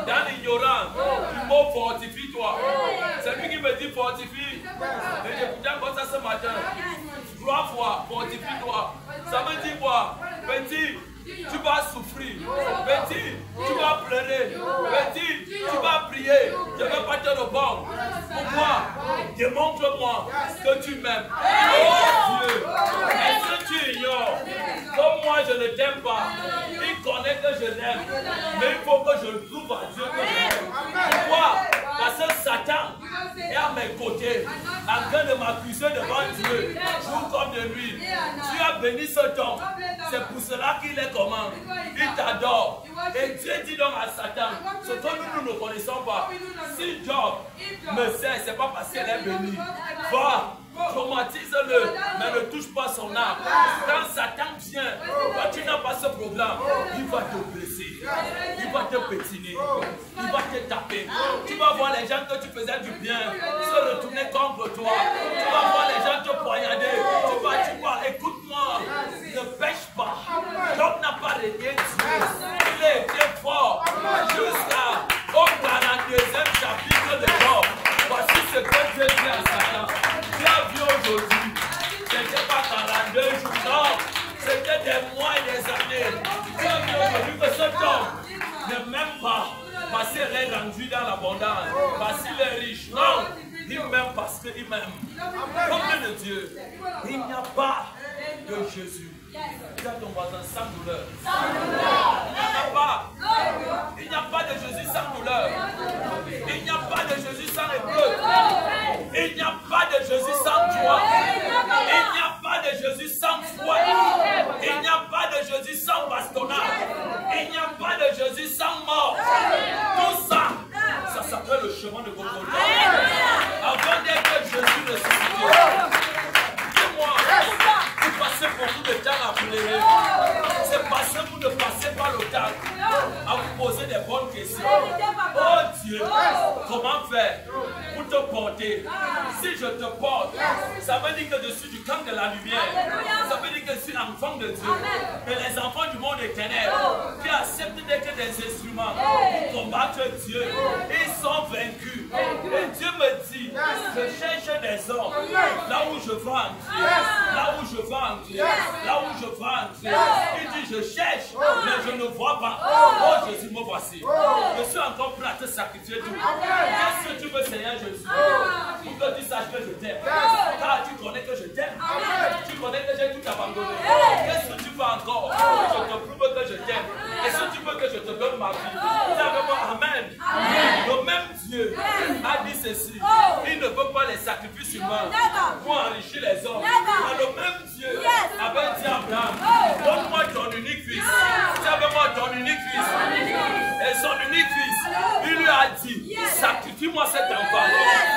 dans l'ignorance du mot fortifie-toi. C'est lui qui me dit fortifie. Et j'écoutais encore ça ce matin. 3 fois, fortifie-toi. Ça veut dire quoi? Petit, tu vas souffrir. Petit, tu vas pleurer. Petit, tu vas prier. Je ne vais pas te répondre. Pourquoi? Démontre-moi que tu m'aimes. Oh Dieu, est-ce que tu ignores? Comme moi, je ne t'aime pas. Il connaît que je l'aime. Mais il faut que je prouve à Dieu que je l'aime. Pourquoi? Parce que Satan est à mes côtés, en train de m'accuser devant Dieu, jour comme de nuit. Tu as béni cet homme. C'est pour cela qu'il est comment? Il t'adore. Et Dieu dit donc à Satan, ce que nous ne connaissons pas. Si Job me sait, ce n'est pas parce qu'elle est bénie. Va, traumatise-le, mais ne touche pas son âme. Quand Satan vient, quand tu n'as pas ce programme, il va te blesser, il va te pétiner, il va te taper. Tu vas voir les gens que tu faisais du bien se retourner contre toi. Tu vas voir les gens te poignarder. Tu vas, écoute-moi, ne pêche pas. Job n'a pas régné Dieu. Il est bien fort jusqu'au 42e chapitre de Job. Voici ce que Dieu dit à Satan. Tu as vu aujourd'hui, ce n'était pas 42 jours, non, c'était des mois et des années. Tu as vu aujourd'hui que cet homme ne m'aime pas parce qu'il est rendu dans l'abondance, parce qu'il est riche. Non, il m'aime parce qu'il m'aime. Comme de Dieu, il n'y a pas de Jésus. Tu as ton voisin sans douleur. Il n'y en a pas. Il n'y a pas de Jésus sans douleur. Il n'y a pas de Jésus sans épreuve. Il n'y a pas de Jésus sans joie. Il n'y a pas de Jésus sans foi. Il n'y a pas de Jésus sans bastonnage. Il n'y a pas de Jésus sans mort. Tout ça, ça s'appelle le chemin de Golgotha. Avant d'être Jésus ressuscité, dis-moi, vous passez beaucoup de temps à pleurer. C'est parce que vous ne passez pas le temps à vous poser des bonnes questions. Oh Dieu, comment faire pour te porter? Si je te porte, ça veut dire que je suis du camp de la lumière. Ça veut dire que je suis l'enfant de Dieu. Et les enfants du monde éternel qui acceptent d'être des instruments pour combattre Dieu, ils sont vaincus. Et Dieu me dit, je cherche des hommes là où je veux entrer. Là où je veux entrer. Là où je veux entrer. Il dit, je cherche, mais je ne vois pas. Oh Jésus, me voici. Je suis encore prêt à te sacrifier tout. Qu'est-ce que tu veux, Seigneur Jésus? Pour que tu saches que je t'aime. Car tu connais que je t'aime. Tu connais que j'ai tout abandonné. Qu'est-ce que tu veux encore? Que je te prouve que je t'aime. Est-ce que tu veux que je te donne ma vie? Dis avec moi, Amen. Le même Dieu a dit ceci. Il ne veut pas les sacrifices humains pour enrichir les hommes. Mais le même Dieu avait dit à Abraham, donne-moi ton unique fils. Dis avec moi ton unique fils. Et son unique fils, il lui a dit, sacrifie-moi cet enfant.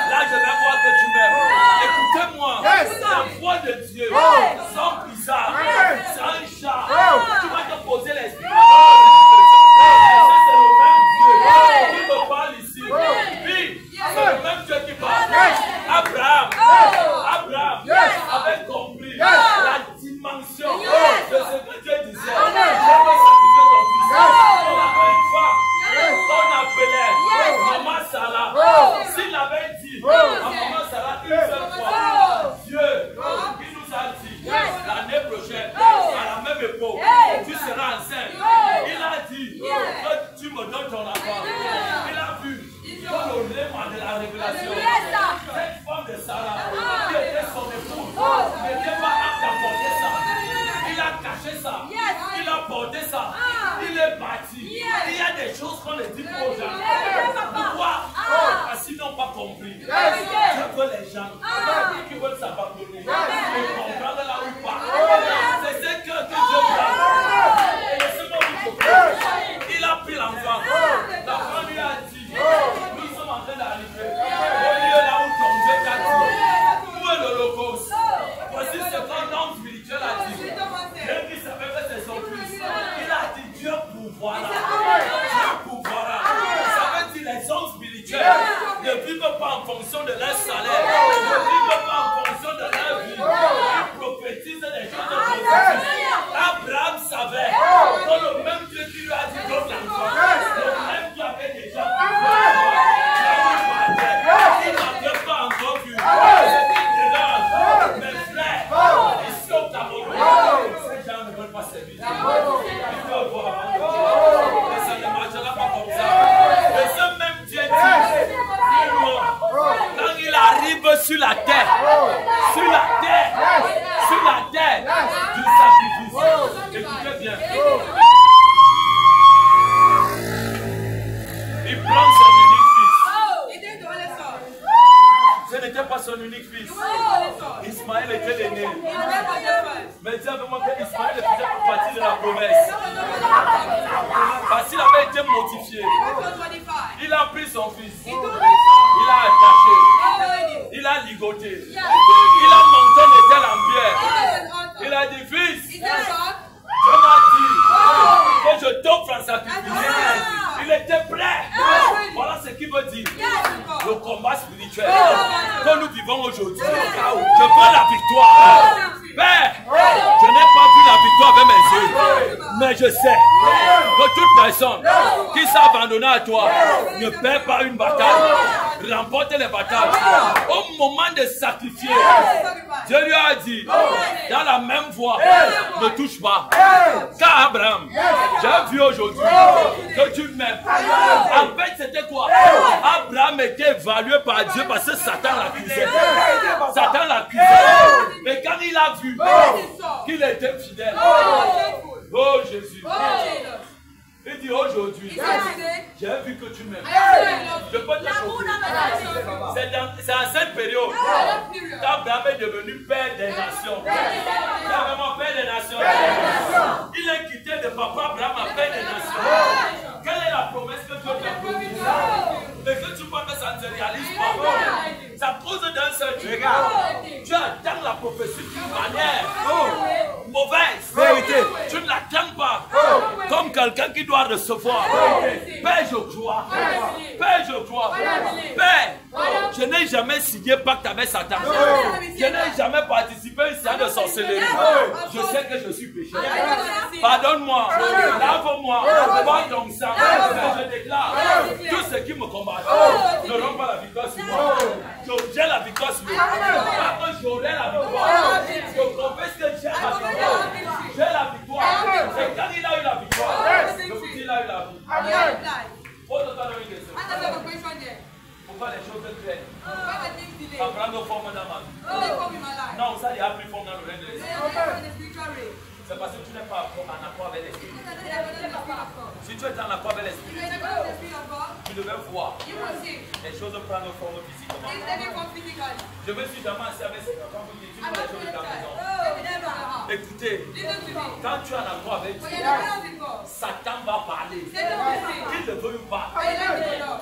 Là, je vais voir que tu m'aimes. Écoutez-moi, la voix de Dieu, sans bizarre, sans chat, tu vas te poser l'esprit. C'est le même Dieu qui me parle ici. Oui, c'est le même Dieu qui parle. Abraham avait compris la dimension de ce que Dieu disait. Je veux sacrifier ton fils. On avait une femme qu'on appelait Maman Sarah. S'il avait dit à Maman Sarah une seule fois, Dieu, il nous a dit l'année prochaine, à la même époque, tu seras enceinte. Il a dit que tu me donnes ton enfant. Il a vu dans le léma de la révélation. Cette femme de Sarah, qui était son épouse, n'était pas apte à porter ça. Il a caché ça. Il a porté ça. Il est parti. Il y a des choses qu'on ne dit pas aux gens. Pourquoi? Parce qu'ils n'ont pas compris. Je veux les gens qui veulent s'abandonner et comprendre là où ils partent. C'est ce que Dieu fait. Laissez-moi vous comprendre. Il a pris l'enfant. L'enfant lui a dit, nous sommes en train d'arriver au lieu là où ton Dieu t'a dit. Où est l'Holocauste? Voici ce qu'un homme spirituel a dit. Même qui savait que c'est son fils. Il a dit, Dieu pourvoira. Dieu pourvoira. Ça veut dire les hommes spirituels ne vivent pas en fonction de leur salaire. Ne vivent pas en fonction de leur vie. Ils prophétisent des choses de prophétie. Abraham savait que le même Dieu qui lui a dit donne l'enfant, le même Dieu avait déjà pourvoira. Il n'avait pas encore vu. Mes frères, ils sont abandonnés. Ces gens ne veulent pas servir. Ils veulent voir avant. Et ça ne marchera pas comme ça. Et ce même Dieu dit, quand il arrive sur la terre, du sacrifice. Écoutez bien. Il prend son unique fils. Ce n'était pas son unique fils. Ismaël était l'aîné. Mais dis avec moi que Ismaël faisait partie de la promesse. Parce qu'il avait été mortifié. Il a pris son fils. Il a attaché. Il a ligoté. Il a monté l'étel en pierre. Il a dit, fils, Dieu m'a dit que je donne Mais je sais que toute personne qui s'est abandonnée à toi ne perd pas une bataille, remporte les batailles. Au moment de sacrifier, Dieu lui a dit, dans la même voie, ne touche pas. Car Abraham, j'ai vu aujourd'hui que tu m'aimes. En fait, c'était quoi? Abraham était évalué par Dieu parce que Satan l'accusait. Satan l'accusait. Mais quand il a vu qu'il était fidèle, oh Jésus, il dit aujourd'hui, j'ai vu que tu m'aimes. Je peux te choquer. C'est à cette période qu'Abraham est devenu père des nations. Il est vraiment père des nations. Il est quitté de papa Abraham à père des nations. Quelle est la promesse que Dieu t'a promise? Mais que tu vois que ça ne se réalise pas. Ça cause d'un seul Dieu. Tu attends la prophétie d'une manière mauvaise. Vérité. Tu ne l'attends pas comme quelqu'un qui doit recevoir. Père, je crois. Père, je crois. Père, je n'ai jamais signé pacte avec Satan. Je n'ai jamais participé à une séance de sorcellerie. Je sais que je suis pécheur. Pardonne-moi. Lave-moi. Bois ton sang. Je déclare tout ce qui me combat n'auront pas la victoire sur moi. J'ai la victoire sur moi. Parce que j'aurai la victoire. Je confesse que j'ai la victoire. J'ai la victoire. Et quand il a eu la victoire, je vous dis, il a eu la victoire. Pose-toi une question. Pourquoi les choses se créent? Abraham ne forme dans ma vie. Non, ça, il a pris forme dans le règne de l'esprit. C'est parce que tu n'es pas en accord avec l'esprit. Si tu es en accord avec l'esprit, tu devais voir les choses prendre forme physiquement. Je me suis jamais assis avec ces enfants pour dire tu vois les choses de ta maison. Écoutez, quand tu es en accord avec Dieu, Satan va parler. Qu'il ne veuille pas.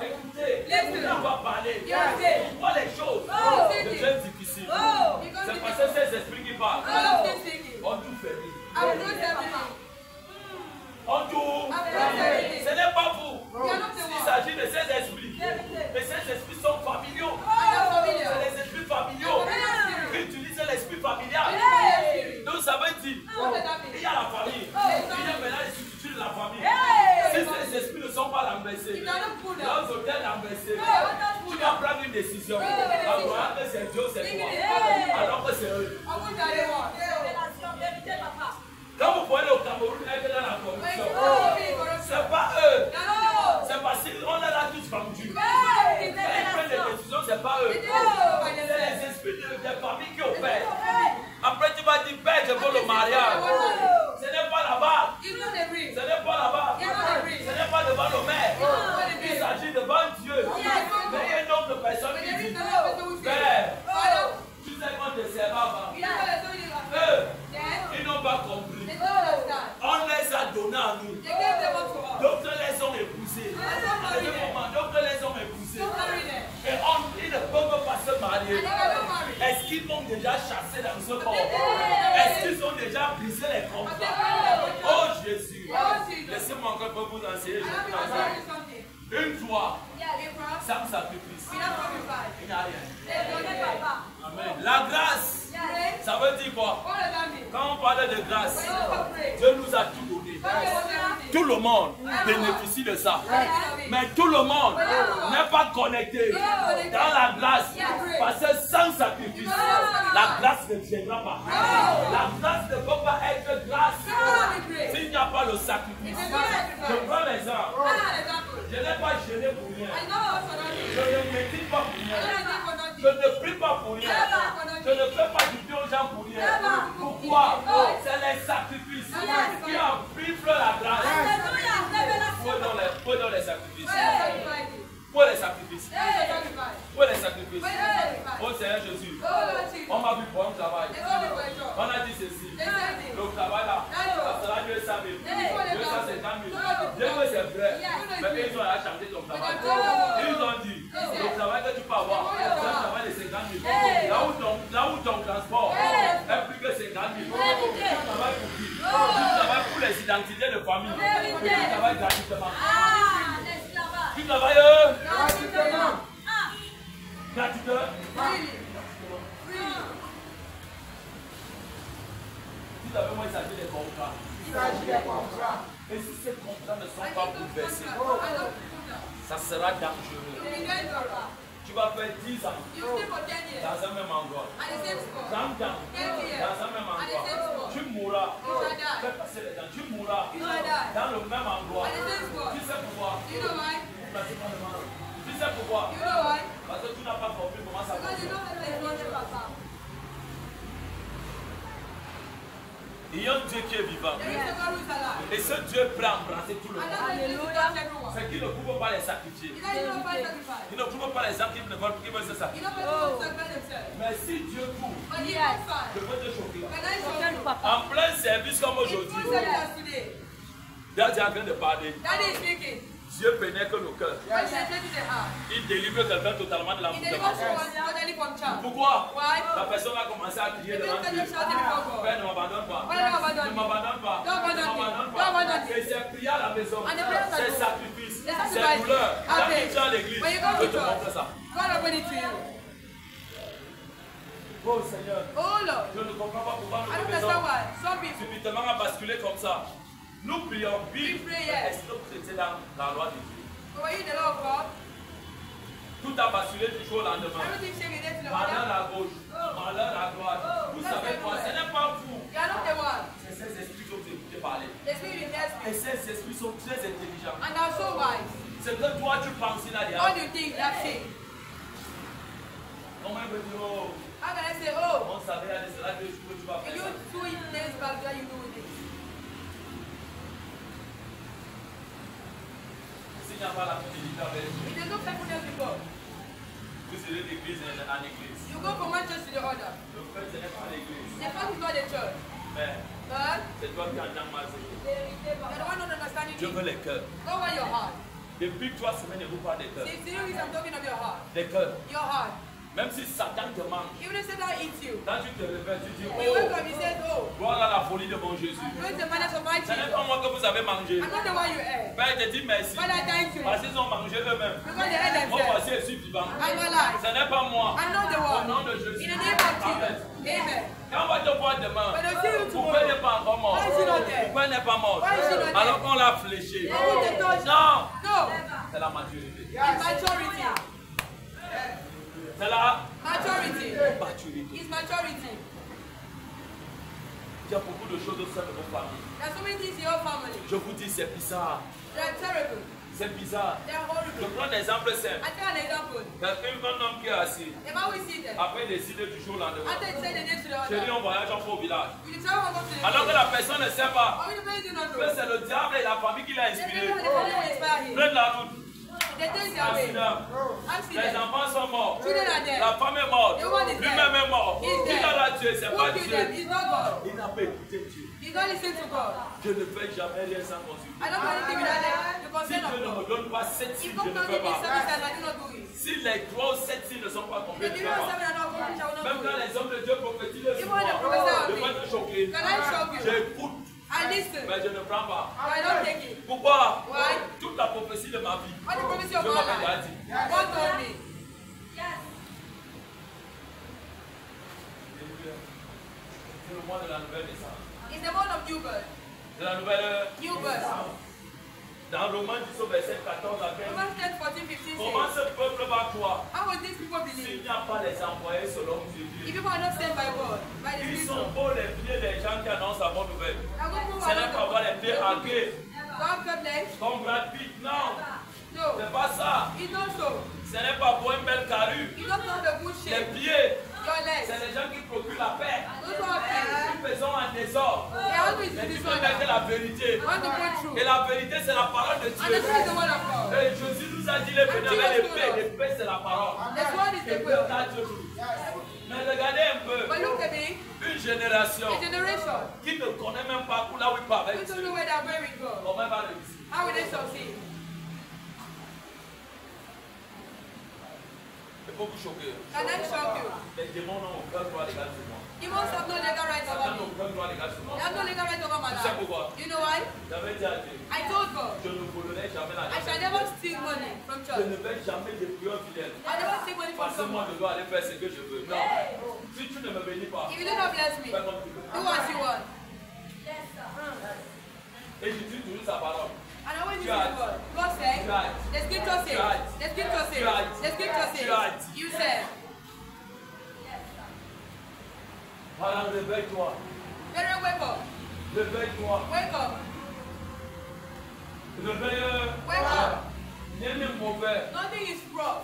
Écoutez, Satan va parler. Pourquoi les choses deviennent difficiles? C'est parce que c'est ces esprits qui parlent. On tout fait. En tout, ce n'est pas vous. Il s'agit de ces esprits. Mais ces esprits sont familiaux. C'est les esprits familiaux qui utilisent l'esprit familial. Donc ça veut dire, il y a la famille. Il y a maintenant les structures de la famille. Si ces esprits ne sont pas renversés, leurs hôtels renversés, tu dois prendre une décision. Alors que c'est Dieu, c'est toi. Alors que c'est eux. Quand vous voyez au Cameroun être dans la corruption, c'est pas eux. C'est parce qu'on est là tous vendus. Quand ils prennent des décisions, c'est pas eux. C'est les esprits des familles qui opèrent. Après, tu vas dire, Père, je veux le mariage. Ce n'est pas là-bas. Ce n'est pas là-bas. Ce n'est pas devant le maire. Il s'agit devant Dieu. Mais il y a une autre personne qui dit, Père, tu sais qu'on te sert avant. Eux, ils n'ont pas compris. On les a donnés à nous. D'autres les ont épousés. À ce moment, d'autres les ont épousés. Et ils ne peuvent pas se marier. Est-ce qu'ils m'ont déjà chassé dans ce corps? Est-ce qu'ils ont déjà brisé les contrats? Oh Jésus. Laissez-moi encore vous enseigner. Une fois, sans sacrifice, il n'y a rien. Amen. La grâce. Ça veut dire quoi? Quand on parle de grâce, Dieu nous a tout donné. Tout le monde bénéficie de ça. Mais tout le monde n'est pas connecté dans la grâce. Parce que sans sacrifice, la grâce ne viendra pas. La grâce ne peut pas être grâce s'il n'y a pas le sacrifice. Je prends l'exemple. Je n'ai pas gêné pour rien. Je ne médite pas pour rien. Je ne prie pas pour rien. Je ne fais pas du bien aux gens pour rien. Pourquoi? C'est les sacrifices qui amplifient la grâce. Pour dans les sacrifices. Pour les sacrifices. Pour les sacrifices. Oh Seigneur Jésus, on m'a vu pour un travail. On a dit ceci. Le travail là, ça sera 200 000, 250 000. Dieu que c'est vrai. Mais ils ont changé ton travail. Ils ont dit, le travail que tu peux avoir, c'est un travail de 50 000. Là où ton transport est plus que 50 000. Tu travailles pour qui? Tu travailles pour les identités de famille. Tu travailles gratuitement. Tu travailles gratuitement. Gratuitement. Si tu avais moi, il s'agit des contrats. Et si ces contrats ne sont pas bouleversés, ça sera dangereux. Tu vas faire 10 ans dans un même endroit. 30 ans dans un même endroit. Tu mourras. Fais passer les dents. Tu mourras dans le même endroit. Tu sais pourquoi? Tu sais pourquoi? Parce que tu n'as pas compris comment ça fonctionne. Il y a un Dieu qui est vivant. Et ce Dieu prend embrasser tout le monde. C'est qu'il ne coupe pas les sacrifiés. Il ne coupe pas les gens qui veulent se sacrifier. Mais si Dieu coupe, je peux te choquer. En plein service comme aujourd'hui, Dieu est en train de parler. Dieu pénètre nos cœurs. Il délivre quelqu'un totalement de la mouture. Pourquoi? La personne a commencé à crier devant Dieu. Père, ne m'abandonne pas. Ne m'abandonne pas. Ne m'abandonne pas. Et c'est prier à la maison. C'est sacrifice. C'est douleur. Quand tu es à l'église, je te montre ça. Oh Seigneur, je ne comprends pas pourquoi notre maison subitement a basculé comme ça. Nous prions, vite. Est-ce que vous étiez dans la loi de Dieu? Tout a basculé du jour au lendemain. Malheur à gauche, malheur à droite. Vous savez quoi? Ce n'est pas vous. C'est ces esprits que vous écoutez parler. Et ces esprits sont très intelligents. C'est que toi tu penses là-dedans. Comment il veut dire, oh, on savait aller, c'est là que tu vas faire ça. S'il n'y a pas la fidélité avec Dieu, vous serez d'église en église. You go from one church to the other. Le fait, ce n'est pas l'église. The fact is not the church. Mais But c'est toi qui entends mal ce you're the one not understanding Dieu it. veut les cœurs. Go over your heart. Depuis 3 semaines, je vous parle des cœurs. See, serious, I'm talking of your heart. Des cœurs. Your heart. Même si Satan te manque, Even if Satan eats you, quand tu te réveilles, tu dis, when you wake oh, up, he says, oh, voilà la folie de mon Jésus. where's the manners of my Ce n'est Jesus? pas moi que vous avez mangé. I'm not the one you ate. Père te dit merci. But I thank you. Parce qu'ils ont mangé eux-mêmes. Because they ate Moi, themselves. voici, je suis vivant. I'm alive. Ce n'est pas moi. I'm not the Au one. nom de Jésus. In the name of Amen. Jesus. Amen. Quand on va te voir demain, When I see you pourquoi il tomorrow, n'est pas encore mort? why is he not there? Pourquoi il n'est pas mort? Why is he not there? Alors qu'on l'a fléché. Why would they touch? Non, No. c'est la maturité. It's maturity. C'est la Maturity. maturité. It's maturity. Il y a beaucoup de choses au sein de vos familles. There's so many things in your family. Je vous dis, c'est bizarre. They're terrible. C'est bizarre. They're Je horrible. prends un exemple simple. I tell an example. Un homme qui est assis, If I will see them, après décider du jour au lendemain. after they say the name to the Chérie, other, on voyage en au village. will you tell me what to do? Alors que la personne ne sait pas Or will you pay not que know? c'est le diable et la famille qui l'a They inspiré. don't know the family will inspire him. Prennent la route. They take their way. Accident. Les Accident. enfants sont morts. Children are dead. La femme est morte. The woman is dead. Lui-même est mort. He's Qui dead. l'a tué? C'est Who pas killed them? Dieu. It's not God. Il n'a pas écouté Dieu. You don't listen to God. Je ne fais jamais rien sans consulter. I don't do anything without them. The Si consent Dieu of ne me God. donne pas 7 If signes, God je ne don't fais give me pas. service, I do not do it. Si les 3 ou 7 signes ne sont pas If complets, the je ne mirror fais seven pas. are not accomplished, I will not Même do quand it. les hommes de Dieu prophétisent sur Even moi, when they prophesy on je me, vais te choquer. can I shock you? J'écoute, I listen. mais je ne prends pas. I don't take it. Pourquoi? Why? Toute la prophétie de ma vie, What the prophecy of Dieu my m'avait déjà life? dit. God told me. C'est le mois de la nouvelle naissance. It's the month of new birth. De la nouvelle New birth. naissance. Dans Romains 10 au verset 14 à 15. Romans 10, 14, 15 Comment says, ce peuple va croire how will these people s'il believe? n'y a pas les envoyés selon If Jésus? people are not sent by God, by the Ils Spirit, sont beaux les pieds des gens qui annoncent la bonne nouvelle. now go Ce n'est pas avoir les pieds arqués God privilege? comme Brad Pitt, non. No. C'est pas ça. It's not so. Ce n'est pas pour une belle carrure. You don't have the good Les shape. pieds, Your legs. c'est les gens qui procurent la paix. Those who are faith. Une personne en désordre. They are always Mais tu this peux one. mettre la vérité. Want to go through. Et la vérité, c'est la parole de And the Dieu. truth is the word of God. Et Jésus nous a dit les venez avec l'épée. L'épée, c'est la parole. The word is Et the Dieu will. t'a Dieu. Mais regardez un peu. But look at me, Une génération a generation qui ne connaît même pas où là où il part avec who don't Dieu. know where they are going with God. Comment il va réussir? How will they succeed? Il faut vous choquer. Can I shock you? Les démons n'ont aucun droit légal sur moi. Demons have no legal right Satan over n'a me. aucun droit légal sur moi. They have no legal right over my Tu sais life. pourquoi? You know why? J'avais dit à Dieu, I told God, je ne volerai jamais la I shall never steal money from Je church. ne vais jamais dépouiller un fidèle. I never steal money from Parce que moi, someone. je dois aller faire ce que je veux. Non. Si tu ne me bénis pas, If you do not bless me, fais comme tu veux. do what you want. Et j'utilise toujours sa parole. And I always use the word. God said, the scripture says, the scripture says, the scripture says, you said. Voilà, réveille-toi. Better wake up. Réveille-toi. Wake up. Réveille. Wake up. Rien n'est mauvais Nothing is wrong.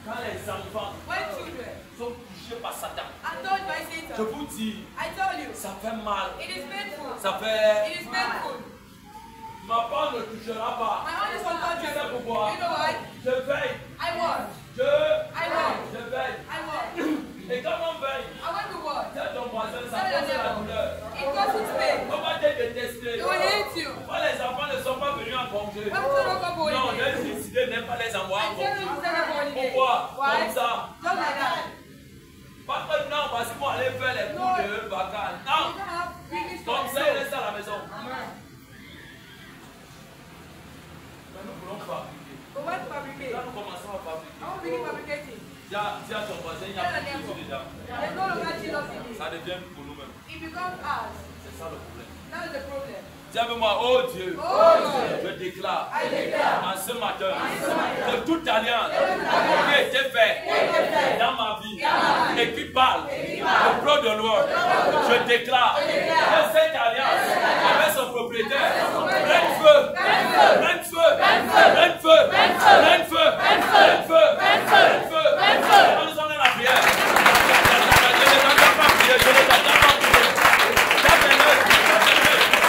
quand les enfants When children sont touchés par Satan. are told by Je Satan, vous dis, I told you, ça fait mal. it is painful. Ça fait. It is painful. Ma part ne touchera pas. My hand is Tu sais untouchable. pourquoi? You know why? Je veille. I watch. Je veille. I watch. Et quand on veille, I want to watch. c'est ton voisin, ça Tell your cause la neighbor. douleur. It causes pain. On va te détester. They will hate you. Pourquoi les enfants ne sont pas venus en congé? When we don't go for Non, holiday, j'ai décidé de ne pas les envoyer I en tell you congé. to never go holiday. Pourquoi? Why? Comme ça. Just like that. Pas que non, parce qu'ils vont aller faire les cours de vacances. You Non, don't have really comme ça, ils restent à la maison. Amen. Mais nous voulons fabriquer. But when fabricate, Là, nous commençons à I fabriquer. want to begin fabricating. Dis à ton voisin, il y a plus de Jésus dedans. There's no longer Jesus in me. Ça devient pour nous-mêmes. It becomes ours. C'est ça le problème. That is the problem. Dis avec moi, oh Dieu, Oh Dieu, je déclare I declare en ce matin que toute alliance qui a été faite dans ma vie et qui parle au plan de loi, je déclare que cette alliance avec son propriétaire prenne feu, prenne feu, prenne feu, prenne feu, prenne feu, prenne feu. Nous sommes dans la prière. Je ne t'entends pas prier, je ne t'entends pas prier. Tapez-le.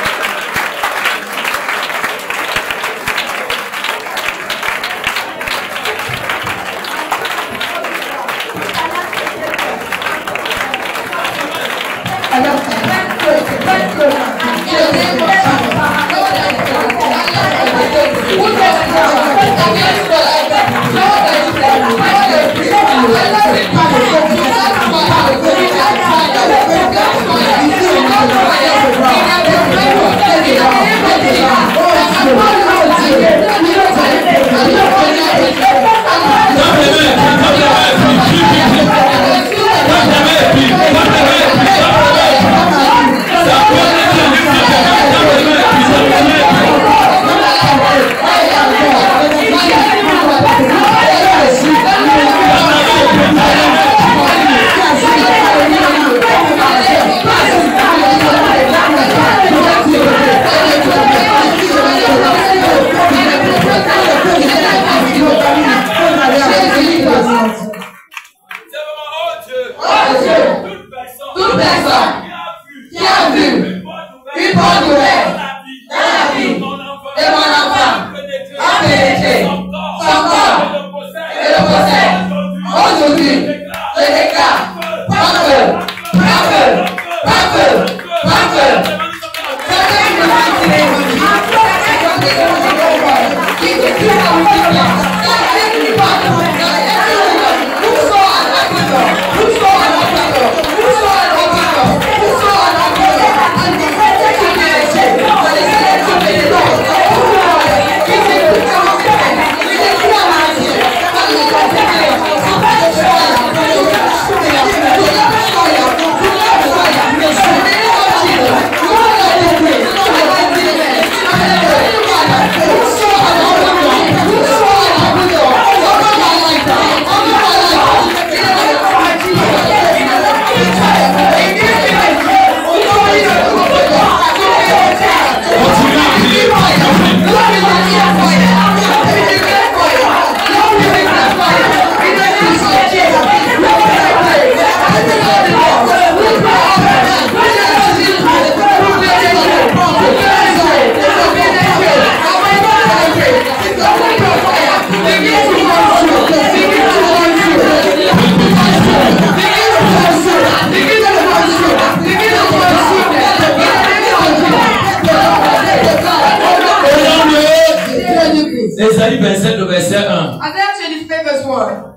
Ésaïe 27, le verset 1. Isaiah 25 verse 1.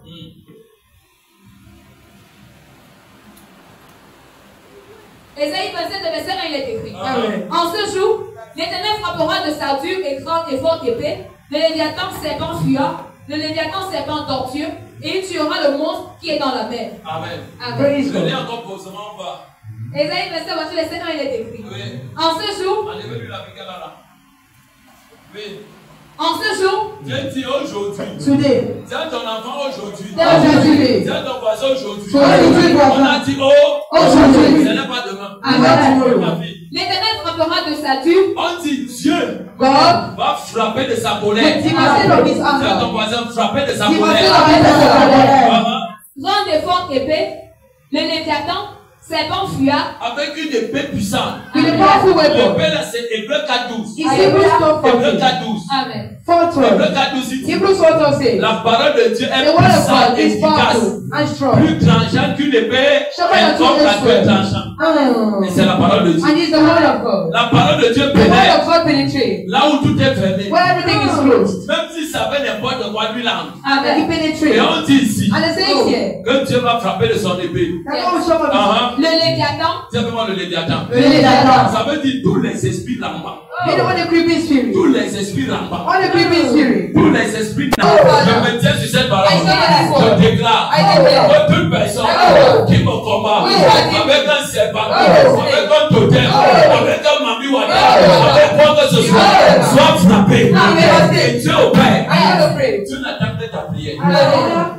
Ésaïe 27, le verset 1, il est écrit. Amen. En ce jour, l'Éternel frappera de sa dure et grande et forte épée, le Léviathan serpent fuyant, le Léviathan serpent tortueux, et il tuera le monstre qui est dans la mer. Amen. Amen. Je lis encore posément en bas. Ésaïe 27, verset 1, il est écrit. Oui. En ce jour, Enlevez-lui la pique là. En ce jour, Dieu dit aujourd'hui. Today. Tiens ton enfant aujourd'hui. Tell your today. Tiens ton voisin aujourd'hui. Aujourd'hui. On a dit Aujourd'hui. ce n'est pas demain. Amen. Ma vie. l'Éternel frappera de sa tue. On dit Dieu God. va frapper de sa colère. Devastated of his Tiens ton anger. voisin frapper de sa Devastated colère. of his anger. Grande et forte épée, le Léviathan, serpent fuyard, Avec une épée puissante. With a powerful weapon. L'épée là c'est Hébreu 4:12. It's Hebrews Hébreu 12:14. 4:12. Amen. Hébreu 4:12. 4:12 il dit, Hebrews 4:12 says, la parole de Dieu est the word of puissante God et is efficace. powerful and strong. Plus tranchant qu'une épée, un corps à deux tranchant. Et c'est la parole de Dieu. And it's the word of God. La parole de Dieu The word pénètre of God penetrates. là où tout est fermé. Where everything is closed. Même si ça fait n'importe quoi, lui là. And he Et penetrates. on dit ici And it says here, que Dieu va frapper de son épée. that God will show up. Uh-huh. Le Léviathan, Simplement le Léviathan. Le Léviathan. Ça veut dire tous les esprits là-bas. You know what the creeping spirit? Tous les esprits là-bas. All the creeping spirit. Tous les esprits là-bas. Je me tiens sur cette parole. Je déclare que toute personne qui me combat avec un serpent, avec un totem, avec un mamiwada, avec quoi que ce soit, soit frappé. Et Dieu opère. Dieu n'attend que ta prière. Hallelujah.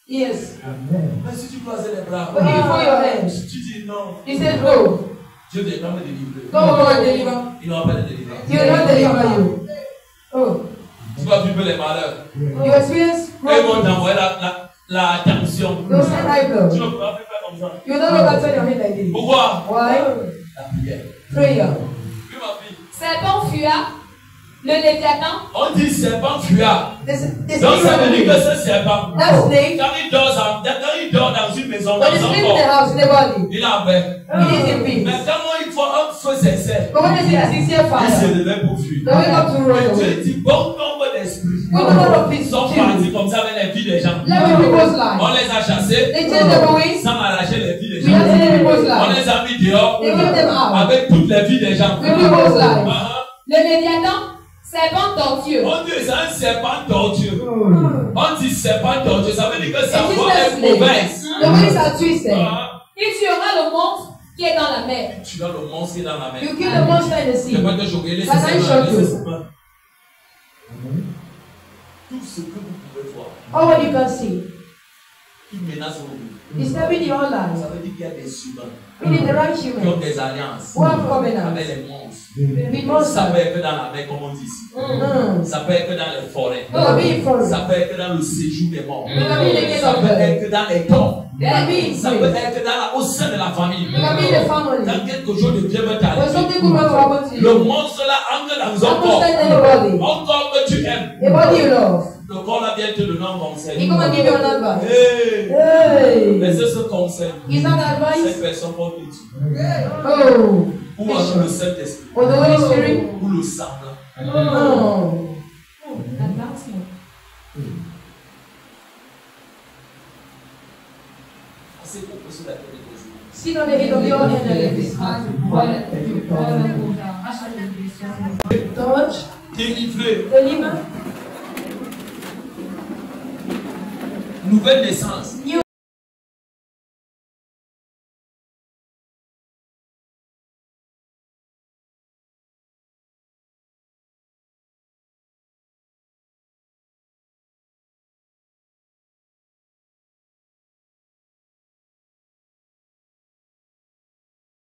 Yes. Mais si tu croises les bras, But if for your hands, si tu dis non, he said, no. Dieu ne va pas me délivrer. God will deliver. Il ne va pas te délivrer. He will not deliver you. Oh. Tu vas vivre les malheurs. You experience Ils vont growth. t'envoyer la tension. You'll send high Tu blood. ne pourras plus faire comme ça. You will not look turn your head like this. Pourquoi? Why? La prière. Prayer. Oui, ma fille. serpent fuyard, le Léviathan, On dit serpent fuyard. This Donc ça veut dire que ce serpent, that snake, quand il dort dans une maison, dans when it un sleeps in the corps, house, in the body, il a paix. it is in peace. Mais quand il faut un feu sincère, But when they see a sincere il fire, se réveille pour fuir. they wake up to run Et away. Dieu dit, bon nombre d'esprits Good number of people sont partis comme ça avec les vies des gens. let me people's On lives. les a chassés They change their ways. sans arracher les vies des We gens. are taking people's On lives. les a mis dehors They give them out. avec toutes les vies des gens. We people's lives. le Léviathan, serpent tortueux, On dit c'est un serpent tortueux. On dit serpent tortueux. Ça veut dire que sa It is voix a est snake. mauvaise. The ways are twisted. il tuera le monstre qui est dans la mer. Tu as le monstre qui est dans la mer. You kill the monster in the Je sea. peux te choquer. Laissez Can I ses mains, shock you? laissez ses mains. Tout ce que vous pouvez voir All what you can see qui menace vos vies. is stepping your own life. Ça veut dire qu'il y a des humains Meaning the right qui ont human des alliances who have covenants avec les monstres. with Ça monsters. peut être que dans la mer, comme on dit ici. Ça peut être que dans les forêts. It can be in forest. Ça peut être que dans le séjour des morts. It can be in the gate Ça of peut death. être que dans les tombes. It can be in Ça peut grace. être que au sein de la famille. It can be in the family. Quand quelque chose de bien va When t'arriver, something good will happen to le you, monstre là entre dans un don't corps. stand in the body. Un corps que tu aimes. The body you love. Le corps là vient te donner un conseil. He come and give you an advice. Hey. Hey. Mais c'est ce conseil. Is that advice? Cette personne porte le Dieu. Oh. Ou alors le Saint-Esprit. Or the Holy Spirit? Ou le sang là. Oh. C'est pour que sur la tête de Jésus. Sit on the head of your head and let this touch, Délivré. deliver, Nouvelle naissance.